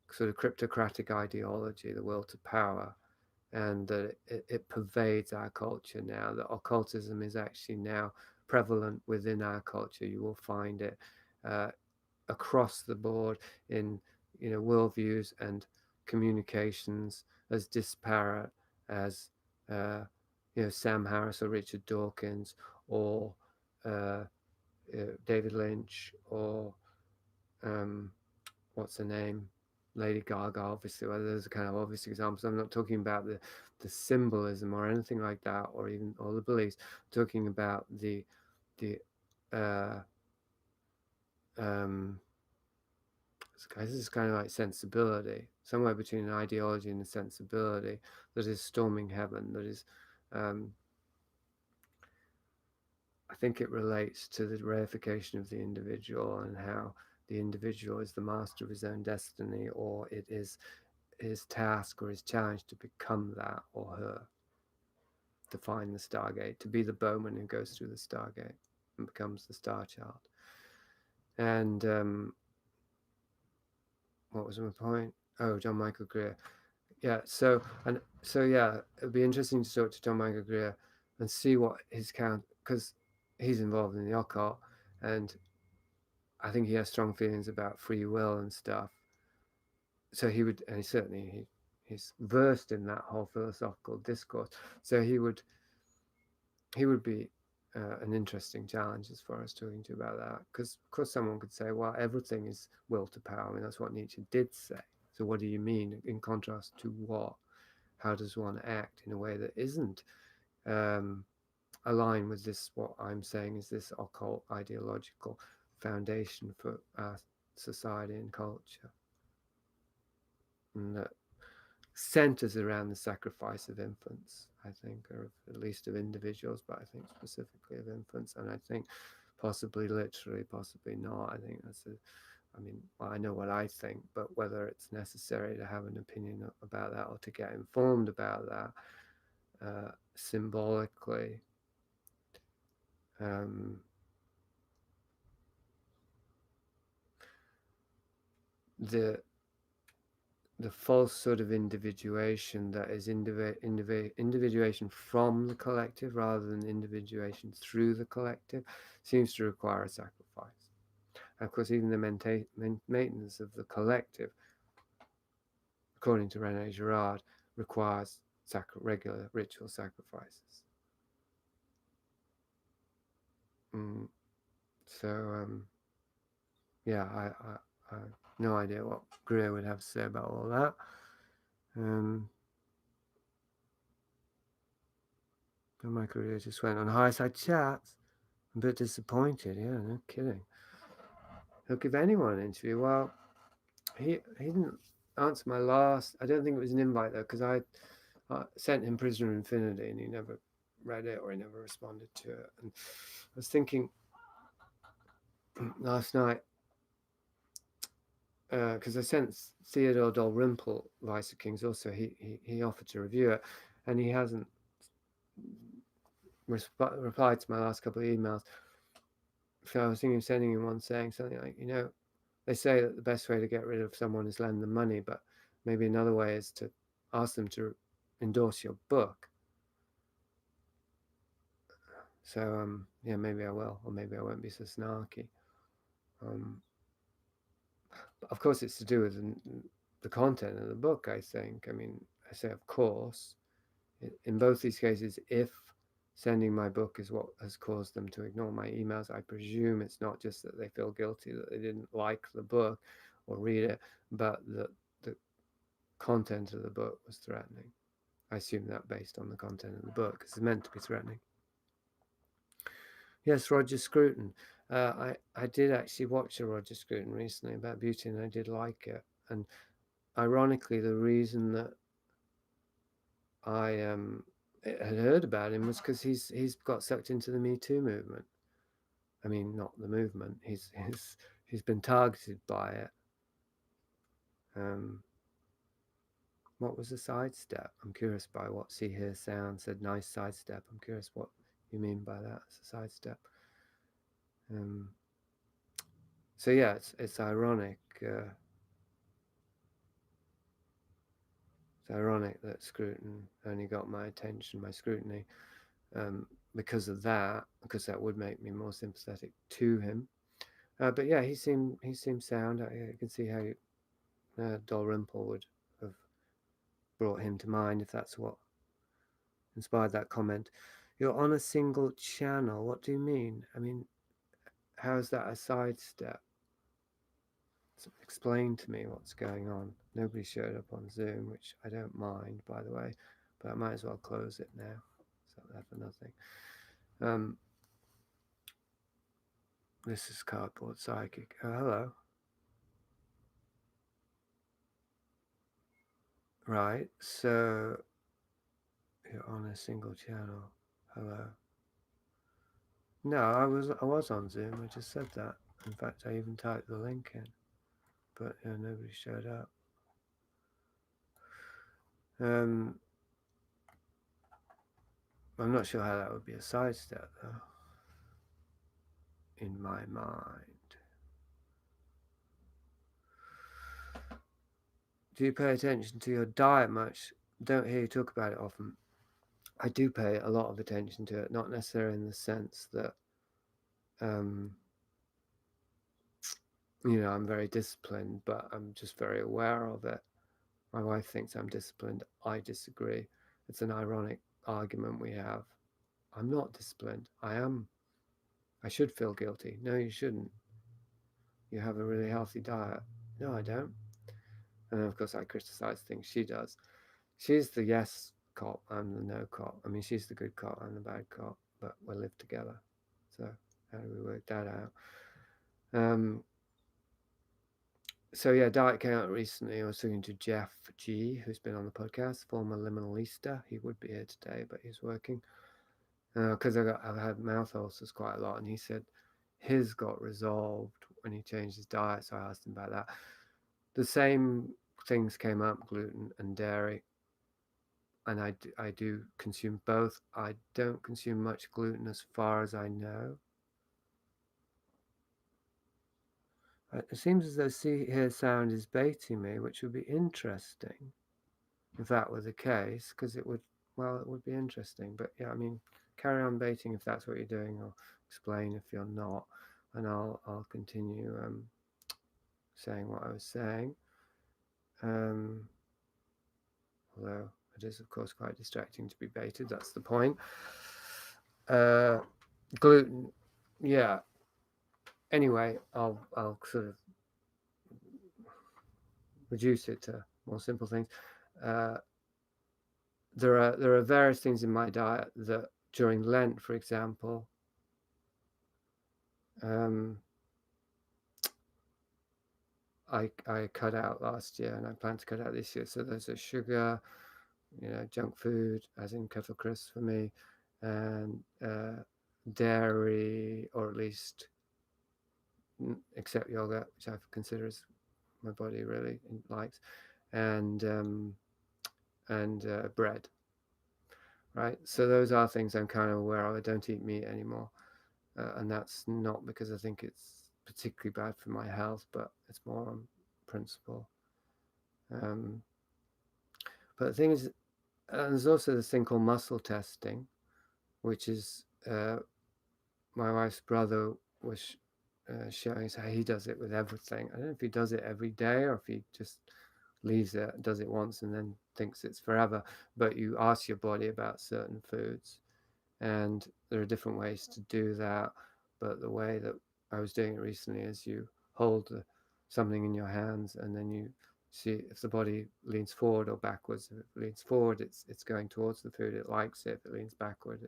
sort of cryptocratic ideology, the will to power, and that it pervades our culture now, that occultism is actually now prevalent within our culture. You will find it across the board in worldviews and communications as disparate as Sam Harris or Richard Dawkins or David Lynch, or what's her name, Lady Gaga, obviously. Well, those are kind of obvious examples. I'm not talking about the symbolism or anything like that, or even all the beliefs. I'm talking about the this is kind of like sensibility, somewhere between an ideology and a sensibility that is storming heaven. That is, I think it relates to the reification of the individual and how the individual is the master of his own destiny, or it is his task or his challenge to become that or her, to find the Stargate, to be the bowman who goes through the Stargate and becomes the Star Child. And what was my point? Oh, John Michael Greer. Yeah, so yeah, it'd be interesting to talk to John Michael Greer and see what his count, because he's involved in the occult, and I think he has strong feelings about free will and stuff. So he would, and he's versed in that whole philosophical discourse. So he would be an interesting challenge as far as talking to you about that, because of course someone could say, well, everything is will to power. I mean, that's what Nietzsche did say. So what do you mean? In contrast to what? How does one act in a way that isn't aligned with this, what I'm saying is this occult ideological foundation for our society and culture, and that centers around the sacrifice of infants, I think, or at least of individuals, but I think specifically of infants. And I think possibly literally, possibly not. I think that's I mean, well, I know what I think, but whether it's necessary to have an opinion about that or to get informed about that symbolically, the false sort of individuation that is individuation from the collective rather than individuation through the collective seems to require a sacrifice. And of course, even the maintenance of the collective, according to René Girard, requires regular ritual sacrifices. So, yeah, I have no idea what Greer would have to say about all that. But my career just went on high side chats. I'm a bit disappointed. Yeah, no kidding. He'll give anyone an interview. Well, he didn't answer my last. I don't think it was an invite though, because I sent him Prisoner of Infinity and he never read it or he never responded to it. And I was thinking last night, because I sent Theodore Dalrymple, Vice of Kings, also he offered to review it, and he hasn't replied to my last couple of emails. So I was thinking of sending him one saying something like, they say that the best way to get rid of someone is lend them money, but maybe another way is to ask them to endorse your book. So yeah, maybe I will, or maybe I won't be so snarky. But of course, it's to do with the content of the book, I think. I mean, I say, of course, in both these cases, if sending my book is what has caused them to ignore my emails, I presume it's not just that they feel guilty that they didn't like the book or read it, but that the content of the book was threatening. I assume that based on the content of the book, because it's meant to be threatening. Yes, Roger Scruton. I did actually watch a Roger Scruton recently about beauty, and I did like it. And ironically, the reason that I had heard about him was because he's got sucked into the Me Too movement. I mean, not the movement. He's been targeted by it. What was a sidestep? I'm curious by what See Hear Sound said. Nice sidestep. I'm curious what you mean by that as a sidestep. So yeah, it's ironic. It's ironic that Scruton only got my attention, my scrutiny, because of that, because that would make me more sympathetic to him. But yeah, he seemed sound. I can see how Dalrymple would have brought him to mind if that's what inspired that comment. You're on a single channel. What do you mean? I mean, how is that a sidestep? Explain to me what's going on. Nobody showed up on Zoom, which I don't mind, by the way, but I might as well close it now. So that for nothing. This is Cardboard Psychic. Oh, hello. Right, so you're on a single channel. Hello. No, I was on Zoom. I just said that. In fact, I even typed the link in, but nobody showed up. I'm not sure how that would be a sidestep, though, in my mind. Do you pay attention to your diet much? Don't hear you talk about it often. I do pay a lot of attention to it, not necessarily in the sense that, I'm very disciplined, but I'm just very aware of it. My wife thinks I'm disciplined. I disagree. It's an ironic argument we have. I'm not disciplined. I am. I should feel guilty. No, you shouldn't. You have a really healthy diet. No, I don't. And then, of course, I criticize things she does. She's the yes cop. I'm the no cop. I mean, she's the good cop. I'm the bad cop. But we live together. So how do we work that out? So yeah, diet came out recently. I was talking to Jeff G, who's been on the podcast, former Liminalista. He would be here today, but he's working because I've had mouth ulcers quite a lot, and he said his got resolved when he changed his diet. So I asked him about that. The same things came up: gluten and dairy, and I do consume both. I don't consume much gluten as far as I know. It seems as though see hear sound is baiting me, which would be interesting if that were the case, because it would be interesting. But yeah, I mean, carry on baiting if that's what you're doing, or explain if you're not, and I'll continue saying what I was saying. Although it is of course quite distracting to be baited. That's the point. Gluten, yeah. Anyway, I'll sort of reduce it to more simple things. There are various things in my diet that during Lent, for example, I cut out last year, and I plan to cut out this year. So there's a sugar, junk food, as in kettle crisps for me, and dairy, or at least except yogurt, which I consider as my body really likes, and bread. Right. So those are things I'm kind of aware of. I don't eat meat anymore, and that's not because I think it's particularly bad for my health, but it's more on principle. But the thing is, there's also this thing called muscle testing, which is my wife's brother was showing us how he does it with everything. I don't know if he does it every day or if he just leaves it, does it once, and then thinks it's forever. But you ask your body about certain foods, and there are different ways to do that. But the way that I was doing it recently is you hold something in your hands, and then you see if the body leans forward or backwards. If it leans forward, it's going towards the food, it likes it. If it leans backward,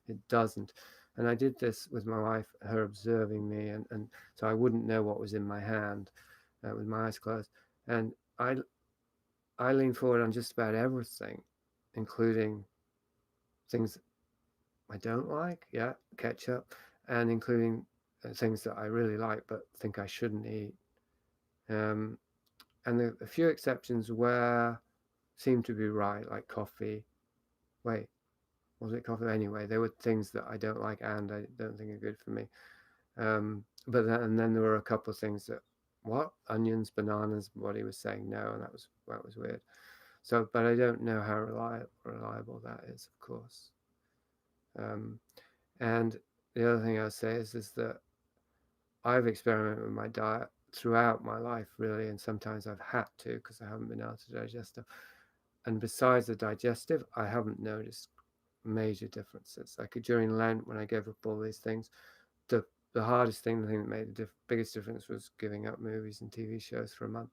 it doesn't. And I did this with my wife, her observing me, and so I wouldn't know what was in my hand with my eyes closed. And I lean forward on just about everything, including things I don't like, ketchup, and including things that I really like but think I shouldn't eat. And there are a few exceptions where seem to be right, like coffee. Wait, was it coffee? Anyway, there were things that I don't like and I don't think are good for me. But then there were a couple of things that, onions, bananas. What he was saying no, and that was weird. So, but I don't know how reliable that is, of course. And the other thing I'll say is that I've experimented with my diet throughout my life, really, and sometimes I've had to because I haven't been able to digest stuff. And besides the digestive, I haven't noticed major differences. Like during Lent, when I gave up all these things, the hardest thing, the thing that made the biggest difference was giving up movies and TV shows for a month.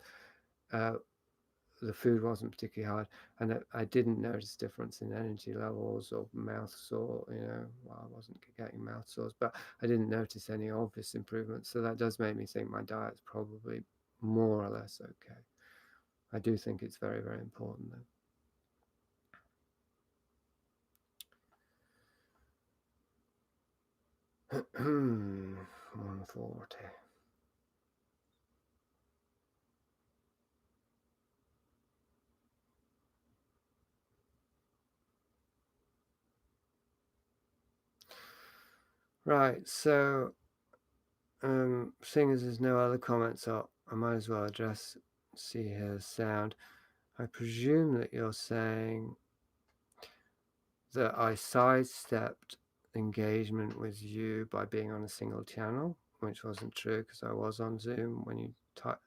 The food wasn't particularly hard, and I didn't notice difference in energy levels or mouth sore. Well, I wasn't getting mouth sores, but I didn't notice any obvious improvements. So that does make me think my diet's probably more or less okay. I do think it's very, very important, though. 140. Right, so seeing as there's no other comments up, I might as well address see here sound. I presume that you're saying that I sidestepped engagement with you by being on a single channel, which wasn't true because I was on Zoom when you were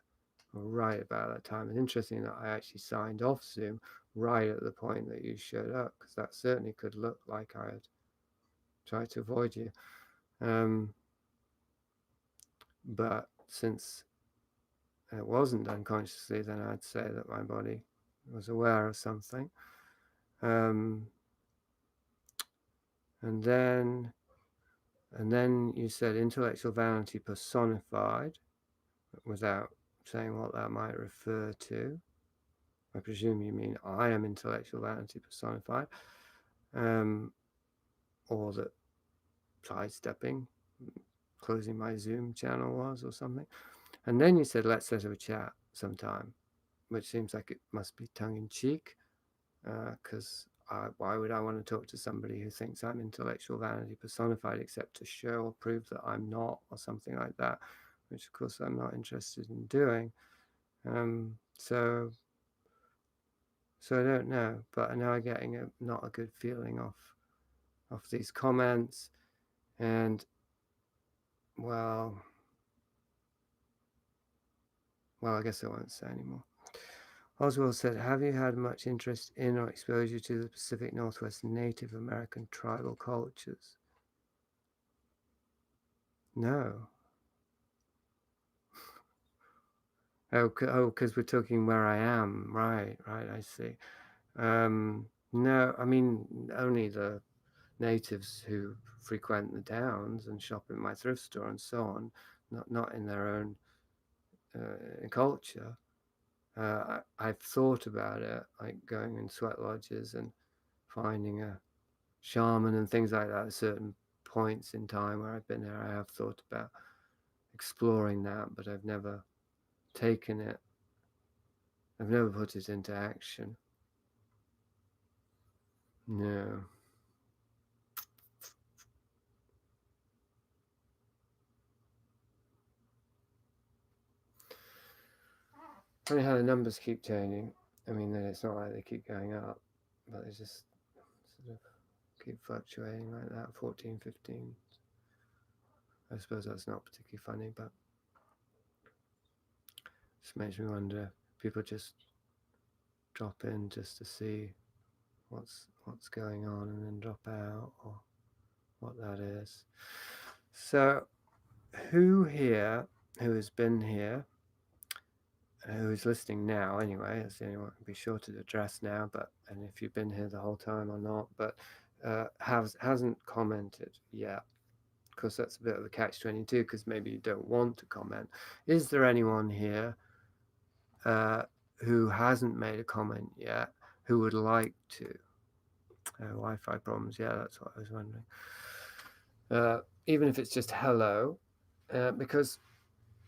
right about that time. It's interesting that I actually signed off Zoom right at the point that you showed up, because that certainly could look like I had tried to avoid you. But since it wasn't done consciously, then I'd say that my body was aware of something. And then you said intellectual vanity personified, without saying what that might refer to. I presume you mean I am intellectual vanity personified, or that sidestepping, closing my Zoom channel was, or something. And then you said, let's set up a chat sometime, which seems like it must be tongue-in-cheek, because why would I want to talk to somebody who thinks I'm intellectual vanity personified, except to show or prove that I'm not, or something like that, which of course I'm not interested in doing. So I don't know, but now I'm getting not a good feeling off these comments, and well, I guess I won't say anymore. Oswald said, have you had much interest in or exposure to the Pacific Northwest Native American tribal cultures? No. Oh, because we're talking where I am. Right, I see. No, I mean, only the natives who frequent the downs and shop in my thrift store and so on, not in their own culture. I've thought about it, like going in sweat lodges and finding a shaman and things like that at certain points in time where I've been there. I have thought about exploring that, but I've never taken it. I've never put it into action. No. Funny how the numbers keep changing. I mean, then it's not like they keep going up, but they just sort of keep fluctuating like that. 14, 15. I suppose that's not particularly funny, but just makes me wonder. People just drop in just to see what's going on and then drop out, or what that is. So, who here, who has been here, who is listening now anyway, that's the only one can be sure to address now, and if you've been here the whole time or not, but hasn't commented yet, because that's a bit of a catch-22, because maybe you don't want to comment. Is there anyone here who hasn't made a comment yet, who would like to? Wi-Fi problems, yeah, that's what I was wondering. Even if it's just hello, because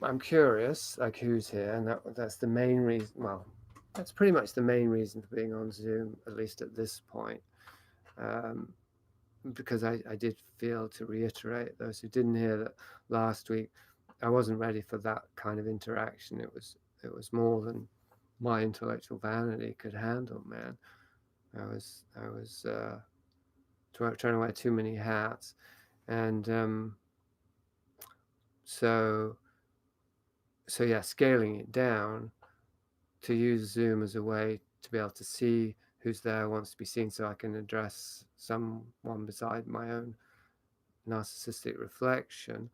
I'm curious, like, who's here, and that's the main reason. Well, that's pretty much the main reason for being on Zoom, at least at this point, because I did feel to reiterate, those who didn't hear, that last week I wasn't ready for that kind of interaction. It was more than my intellectual vanity could handle, man. I was trying to wear too many hats, and so yeah, scaling it down to use Zoom as a way to be able to see who's there wants to be seen, so I can address someone beside my own narcissistic reflection.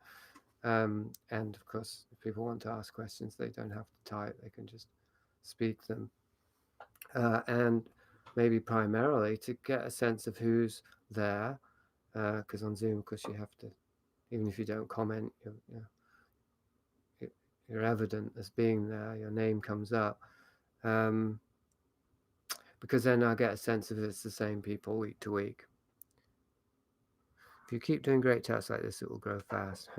And of course, if people want to ask questions, they don't have to type, they can just speak them. And maybe primarily to get a sense of who's there, because on Zoom, of course, you have to, even if you don't comment, you're evident as being there, your name comes up. Because then I get a sense of if it's the same people week to week. If you keep doing great tasks like this, it will grow fast.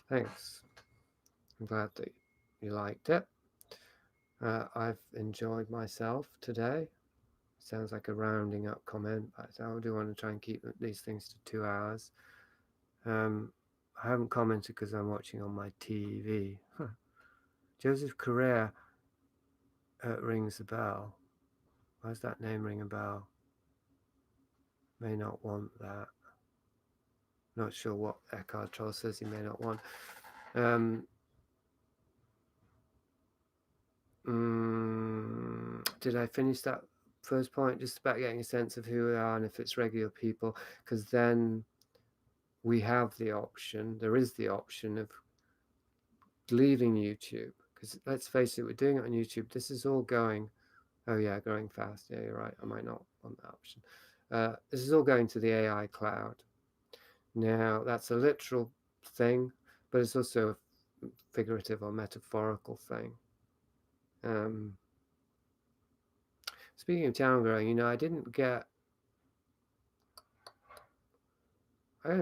Thanks. I'm glad that you liked it. I've enjoyed myself today. Sounds like a rounding up comment, but I do want to try and keep these things to 2 hours. I haven't commented because I'm watching on my TV. Joseph Correa rings a bell. Why does that name ring a bell? May not want that. Not sure what Eckhart Tolle says he may not want. Did I finish that first point? Just about getting a sense of who we are and if it's regular people, because then we have the option, there is the option of leaving YouTube. Because let's face it, we're doing it on YouTube. This is all going, oh yeah, growing fast. Yeah, you're right. I might not want that option. This is all going to the AI cloud. Now, that's a literal thing, but it's also a figurative or metaphorical thing. Speaking of channel growing, I only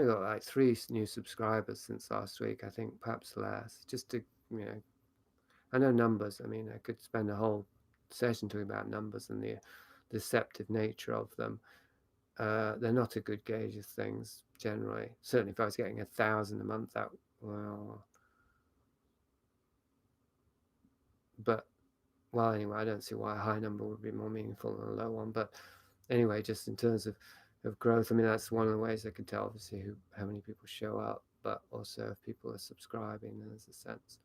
got like 3 new subscribers since last week, I think, perhaps less, just to, I know numbers. I mean, I could spend a whole session talking about numbers and the deceptive nature of them. They're not a good gauge of things generally. Certainly if I was getting 1,000 a month, anyway, I don't see why a high number would be more meaningful than a low one. But anyway, just in terms of growth, I mean, that's one of the ways I can tell, obviously, how many people show up, but also if people are subscribing, then there's a sense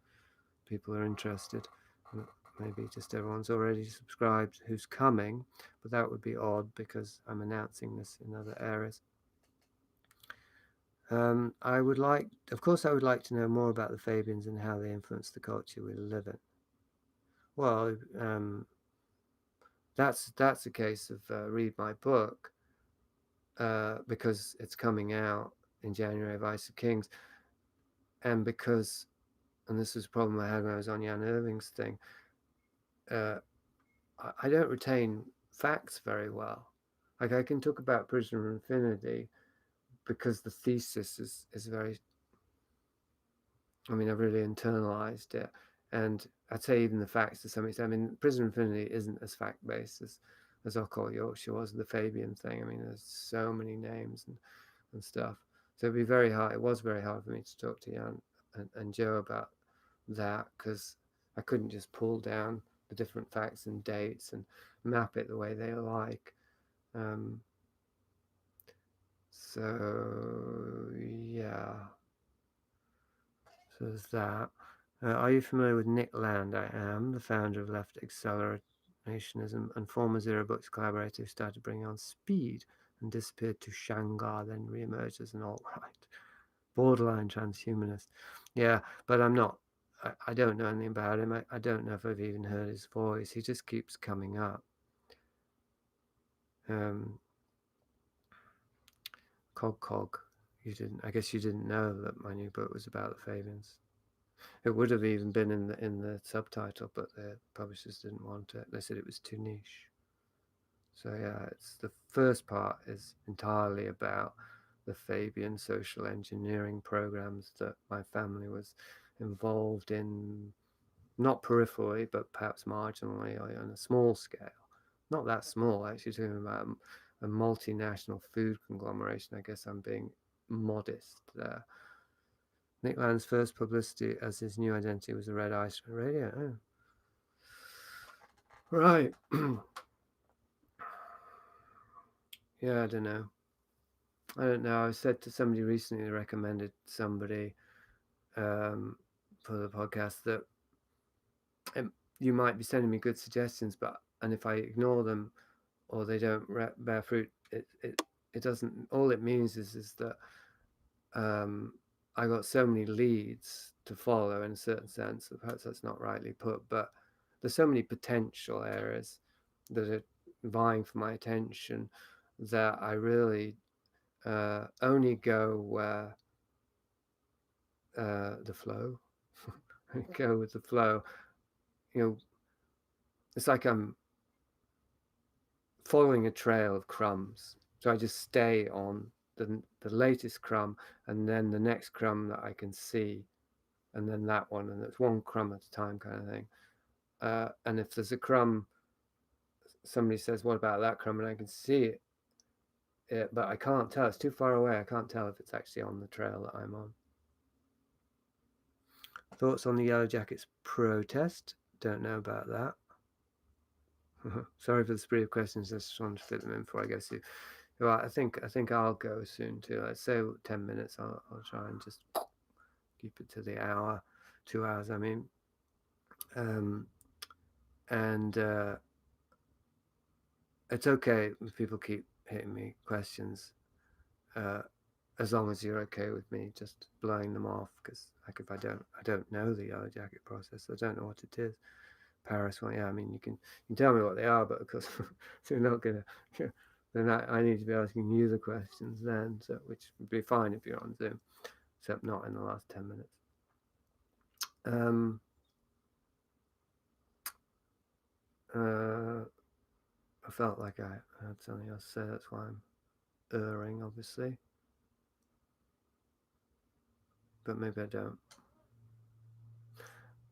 people are interested. Maybe just everyone's already subscribed who's coming, but that would be odd because I'm announcing this in other areas. Of course, I would like to know more about the Fabians and how they influence the culture we live in. Well, that's a case of read my book, because it's coming out in January of Ice of Kings, and because, and this was a problem I had when I was on Jan Irving's thing, I don't retain facts very well. Like, I can talk about Prisoner of Infinity because the thesis is very, I mean, I've really internalized it. And I'd say even the facts to some extent, I mean, Prisoner of Infinity isn't as fact-based as Occult Yorkshire was, the Fabian thing. I mean, there's so many names and stuff. So it'd be very hard. It was very hard for me to talk to Jan and Joe about that, because I couldn't just pull down the different facts and dates and map it the way they like. So yeah. So there's that. Are you familiar with Nick Land? I am, the founder of Left Accelerationism and former Zero Books collaborator who started bringing on Speed and disappeared to Shanghai, then re-emerged as an alt-right, borderline transhumanist. Yeah, but I'm not, I don't know anything about him. I don't know if I've even heard his voice. He just keeps coming up. Cog. I guess you didn't know that my new book was about the Fabians. It would have even been in the subtitle, but the publishers didn't want it. They said it was too niche. So yeah, it's the first part is entirely about the Fabian social engineering programs that my family was involved in, not peripherally, but perhaps marginally or on a small scale. Not that small, actually, talking about a multinational food conglomeration. I guess I'm being modest there. Nick Land's first publicity as his new identity was a Red Ice Radio. Oh. Right. Yeah, I don't know. I said to somebody recently, they recommended somebody for the podcast, that you might be sending me good suggestions, but and if I ignore them or they don't bear fruit, it doesn't. All it means is that I got so many leads to follow in a certain sense. Perhaps that's not rightly put, but there's so many potential areas that are vying for my attention that I really only go where the flow. Go with the flow. You know, it's like I'm following a trail of crumbs. So I just stay on the latest crumb, and then the next crumb that I can see, and then that one, and it's one crumb at a time kind of thing. And if there's a crumb, somebody says, "What about that crumb?" and I can see it, but I can't tell. It's too far away. I can't tell if it's actually on the trail that I'm on. Thoughts on the Yellow Jackets protest? Don't know about that. Sorry for the spree of questions. I just wanted to fit them in before I go to. Well, I think I'll go soon too. Let's say 10 minutes. I'll try and just keep it to the hour, 2 hours. I mean, and it's okay if people keep hitting me questions, as long as you're okay with me just blowing them off. Because like if I don't know the Yellow Jacket process, I don't know what it is. Paris, well, yeah, I mean, you can tell me what they are, but of course, they're not gonna. Then I need to be asking you the questions then, so which would be fine if you're on Zoom, except not in the last 10 minutes. I felt like I had something else to say. That's why I'm erring, obviously, but maybe I don't.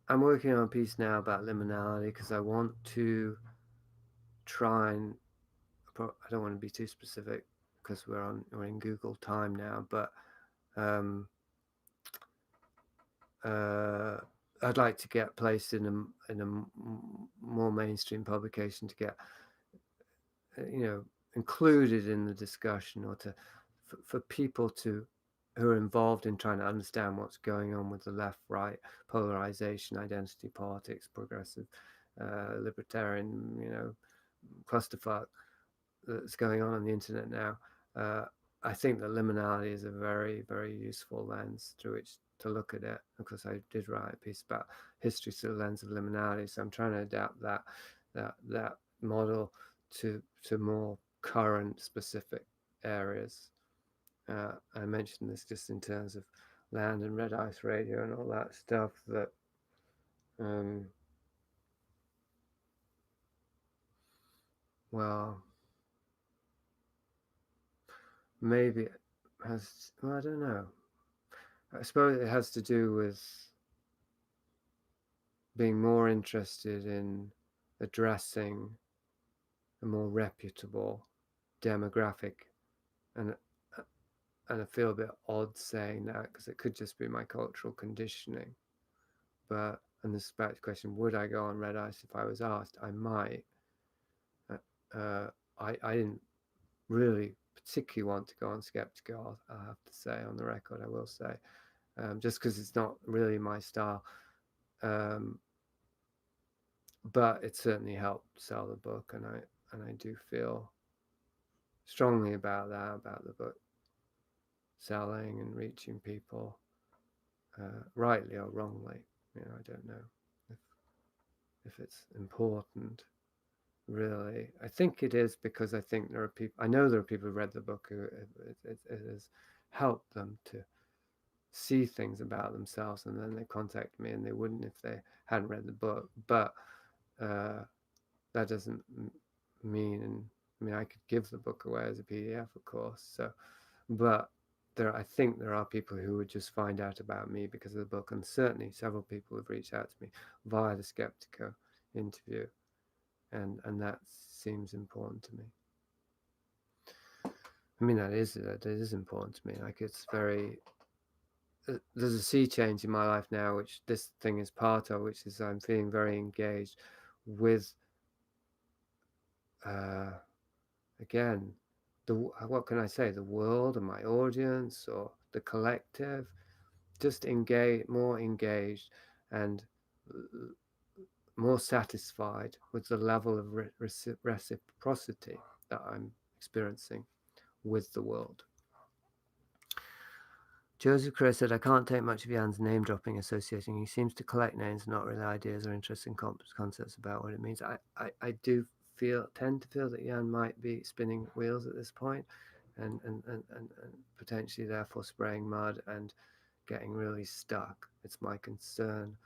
I'm working on a piece now about liminality because I want to try and. I don't want to be too specific because we're in Google time now, but I'd like to get placed in a more mainstream publication to get included in the discussion, or for people who are involved in trying to understand what's going on with the left right polarization, identity politics, progressive libertarian clusterfuck that's going on the internet now. I think that liminality is a very, very useful lens through which to look at it, because I did write a piece about history through the lens of liminality. So I'm trying to adapt that model to more current specific areas. I mentioned this just in terms of land and red ice radio and all that stuff that well, maybe it has, well, I don't know. I suppose it has to do with being more interested in addressing a more reputable demographic, and I feel a bit odd saying that because it could just be my cultural conditioning. But, and this is back to the question, would I go on red ice if I was asked? I might. I didn't really particularly want to go on Skeptical, I have to say, on the record, I will say, just because it's not really my style. But it certainly helped sell the book, and I do feel strongly about that, about the book selling and reaching people, rightly or wrongly. I don't know if it's important, really. I think it is, because I think there are people, I know there are people who read the book who it has helped them to see things about themselves, and then they contact me, and they wouldn't if they hadn't read the book. But that doesn't mean, I could give the book away as a PDF, of course. So, but I think there are people who would just find out about me because of the book, and certainly several people have reached out to me via the Skeptico interview, and that seems important to me. That is important to me. Like, it's very. There's a sea change in my life now, which this thing is part of, which is I'm feeling very engaged with. Again, what can I say? The world and my audience, or the collective, just more engaged, and more satisfied with the level of reciprocity that I'm experiencing with the world. Joseph Crow said, I can't take much of Jan's name dropping associating. He seems to collect names, not really ideas or interesting concepts about what it means. I do tend to feel that Jan might be spinning wheels at this point and potentially therefore spraying mud and getting really stuck. It's my concern.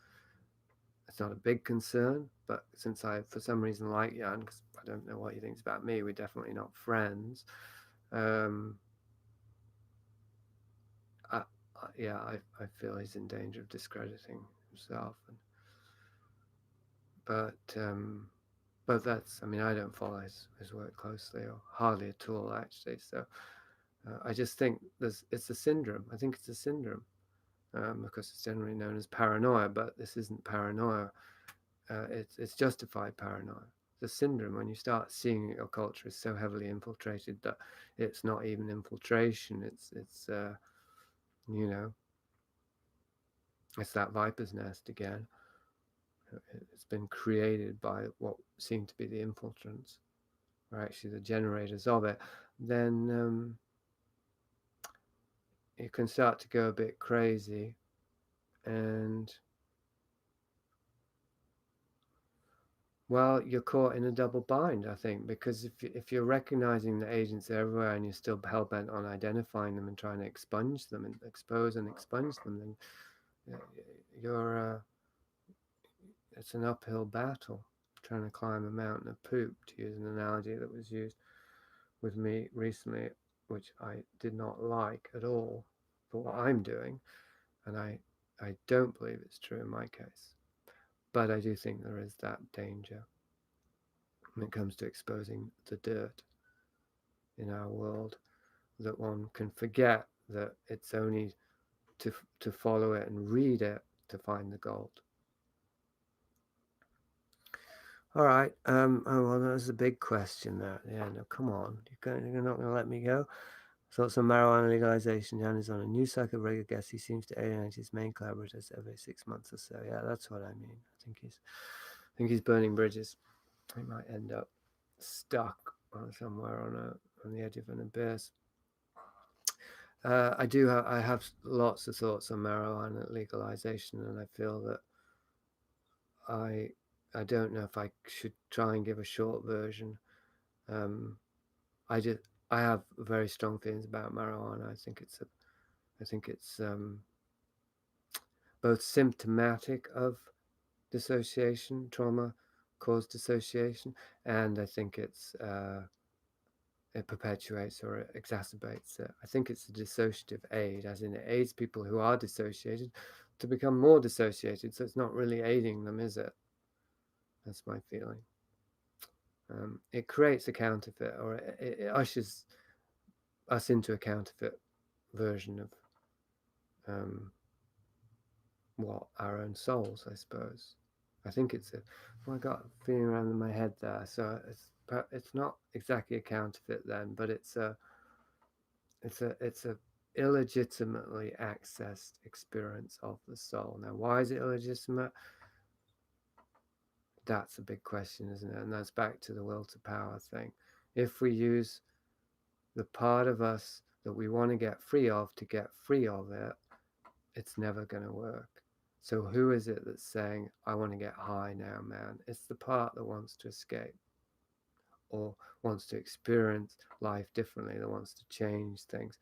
It's not a big concern, but since I, for some reason, like Jan, because I don't know what he thinks about me, we're definitely not friends. I feel he's in danger of discrediting himself. But that's, I mean, I don't follow his work closely, or hardly at all, actually. So I just think it's a syndrome. I think it's a syndrome because it's generally known as paranoia, but this isn't paranoia. It's justified paranoia. It's a syndrome when you start seeing your culture is so heavily infiltrated that it's not even infiltration. It's you know, it's that viper's nest again. It's been created by what seem to be the infiltrants, or actually the generators of it. Then you can start to go a bit crazy, and well, you're caught in a double bind, I think, because if you're recognizing the agents everywhere and you're still hell-bent on identifying them and trying to expunge them and expose and expunge them, then it's an uphill battle trying to climb a mountain of poop, to use an analogy that was used with me recently, which I did not like at all for what I'm doing, and I don't believe it's true in my case. But I do think there is that danger when it comes to exposing the dirt in our world, that one can forget that it's only to follow it and read it to find the gold. All right. Oh, well, that's a big question there. Yeah, no, come on. You're not going to let me go? Thoughts on marijuana legalization. Jan is on a new cycle of regular guests. He seems to alienate his main collaborators every 6 months or so. Yeah, that's what I mean. I think he's burning bridges. He might end up stuck somewhere on the edge of an abyss. I have lots of thoughts on marijuana legalization, and I feel that I don't know if I should try and give a short version. I have very strong feelings about marijuana. I think it's both symptomatic of dissociation, trauma caused dissociation, and I think it perpetuates or it exacerbates it. I think it's a dissociative aid, as in it aids people who are dissociated to become more dissociated. So it's not really aiding them, is it? That's my feeling. It creates a counterfeit, or it ushers us into a counterfeit version of our own souls, I suppose. I think it's I got a feeling around in my head there. So it's not exactly a counterfeit then, but it's a illegitimately accessed experience of the soul. Now, why is it illegitimate? That's a big question, isn't it? And that's back to the will to power thing. If we use the part of us that we want to get free of it, it's never going to work. So who is it that's saying, I want to get high now, man? It's the part that wants to escape or wants to experience life differently, that wants to change things.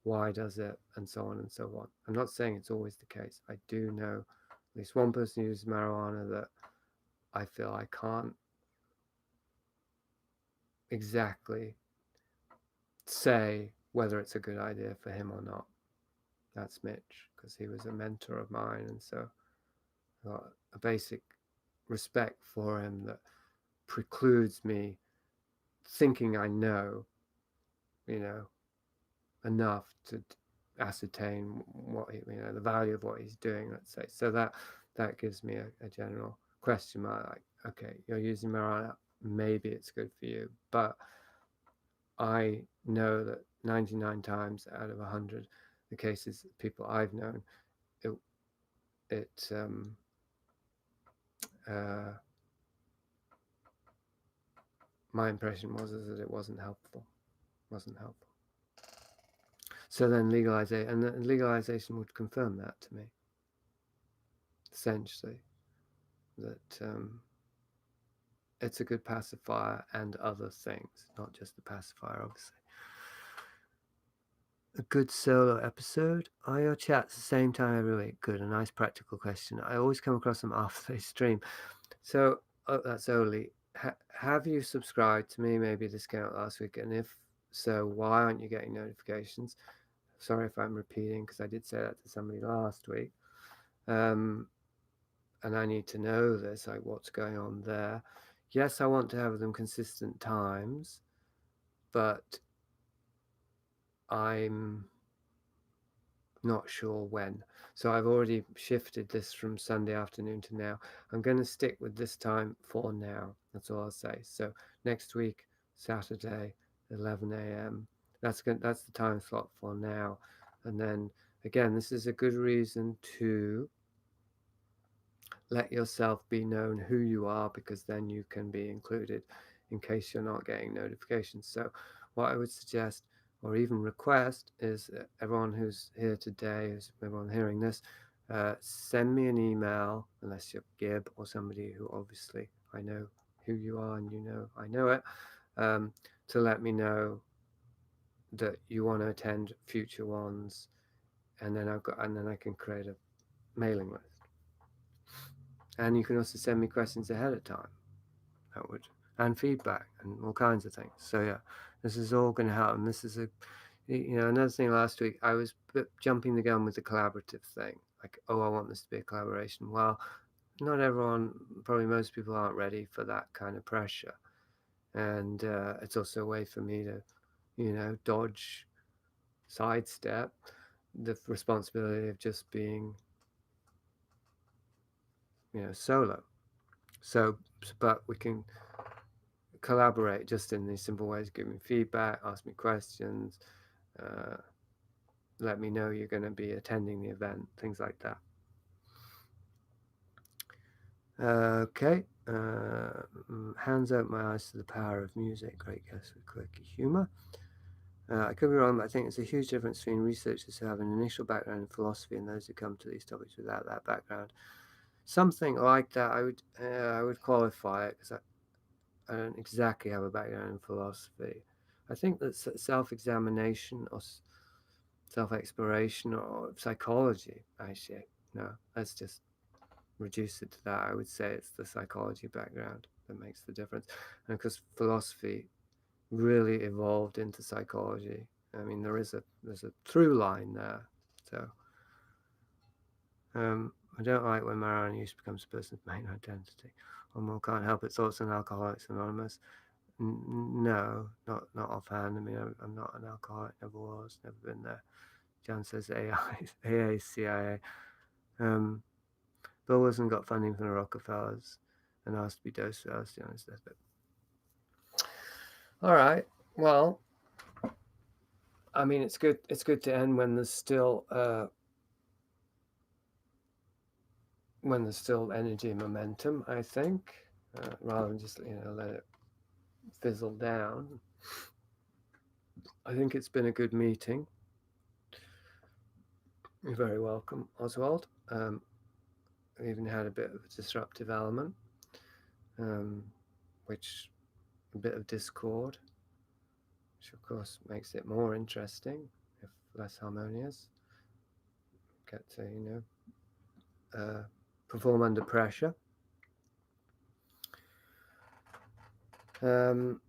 Why does it? And so on and so on. I'm not saying it's always the case. I do know at least one person who uses marijuana that I feel I can't exactly say whether it's a good idea for him or not. That's Mitch, because he was a mentor of mine, and so I got a basic respect for him that precludes me thinking I know, enough to ascertain what the value of what he's doing, let's say. So that gives me a general question mark, like, okay, you're using marijuana, maybe it's good for you, but I know that 99 times out of 100, the cases people I've known, my impression was is that it wasn't helpful. So then legalization would confirm that to me, essentially, that it's a good pacifier and other things, not just the pacifier, obviously. A good solo episode. Are your chats the same time every week? Good, a nice practical question. I always come across them after they stream. So, that's Oli. Have you subscribed to me? Maybe this came out last week, and if so, why aren't you getting notifications? Sorry if I'm repeating, because I did say that to somebody last week. And I need to know this, like what's going on there. Yes, I want to have them consistent times, but I'm not sure when. So I've already shifted this from Sunday afternoon to now. I'm going to stick with this time for now. That's all I'll say. So next week, Saturday, 11 a.m. That's the time slot for now. And then again, this is a good reason to let yourself be known who you are, because then you can be included in case you're not getting notifications. So what I would suggest or even request is everyone who's here today, everyone hearing this, send me an email, unless you're Gib or somebody who obviously I know who you are and you know I know it, to let me know that you want to attend future ones, and then I can create a mailing list. And you can also send me questions ahead of time. That would, and feedback and all kinds of things. So yeah, this is all going to happen. This is another thing. Last week I was jumping the gun with the collaborative thing. Like, oh, I want this to be a collaboration. Well, not everyone, probably most people aren't ready for that kind of pressure. And it's also a way for me to, dodge, sidestep the responsibility of just being, solo. So, but we can collaborate just in these simple ways. Give me feedback, ask me questions, let me know you're going to be attending the event, things like that. Okay. Hands open my eyes to the power of music. Great guess with quirky humor. I could be wrong, but I think there's a huge difference between researchers who have an initial background in philosophy and those who come to these topics without that background. Something like that, I would qualify it, because I don't exactly have a background in philosophy. I think that self-examination or self-exploration or psychology, actually, no, let's just reduce it to that. I would say it's the psychology background that makes the difference. And because philosophy really evolved into psychology. I mean, there's a through line there. So I don't like when marijuana use becomes a person's main identity. One can't help its thoughts on Alcoholics Anonymous. No, not offhand. I mean, I'm not an alcoholic, never was, never been there. Jan says AA, CIA. Bill Wilson got funding from the Rockefellers and asked to be dosed with LSD on his deathbed. All right. Well, I mean, it's good to end when there's still energy and momentum, I think, rather than just let it fizzle down. I think it's been a good meeting. You're very welcome, Oswald. We even had a bit of a disruptive element, which a bit of discord, which of course makes it more interesting, if less harmonious. Get to perform under pressure. And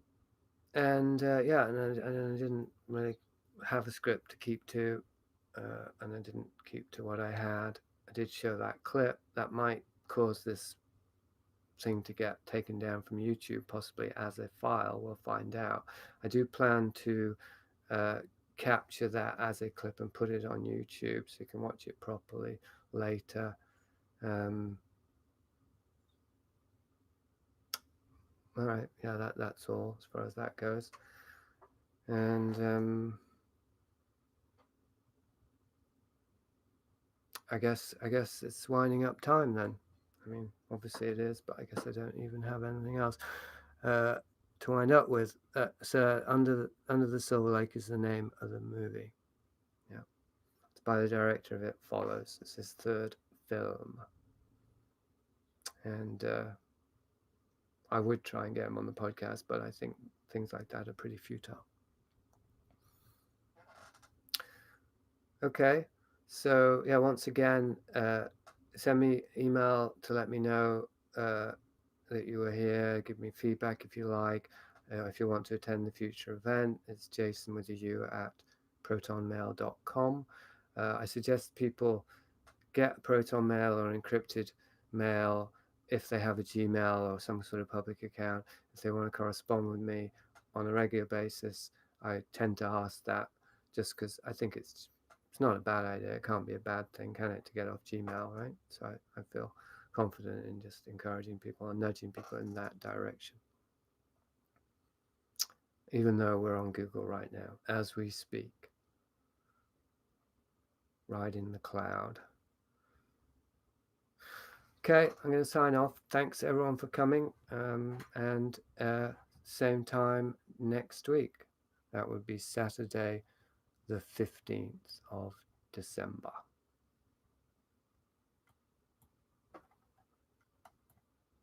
I didn't really have a script to keep to, and I didn't keep to what I had. I did show that clip. That might cause this thing to get taken down from YouTube, possibly as a file. We'll find out. I do plan to capture that as a clip and put it on YouTube so you can watch it properly later. All right, yeah, that's all as far as that goes. And I guess it's winding up time then. I mean, obviously it is, but I guess I don't even have anything else to to wind up with, so Under the Silver Lake is the name of the movie. Yeah, it's by the director of It Follows. It's his third film, and I would try and get him on the podcast, but I think things like that are pretty futile. Okay, so yeah, once again, send me email to let me know that you were here. Give me feedback if you like. If you want to attend the future event, it's Jason with a U at protonmail.com. I suggest people get Proton Mail or encrypted mail if they have a Gmail or some sort of public account. If they want to correspond with me on a regular basis, I tend to ask that just because I think it's not a bad idea. It can't be a bad thing, can it, to get off Gmail, right? So I feel confident in just encouraging people and nudging people in that direction. Even though we're on Google right now, as we speak, right in the cloud. Okay, I'm going to sign off. Thanks everyone for coming, and same time next week. That would be Saturday, the 15th of December.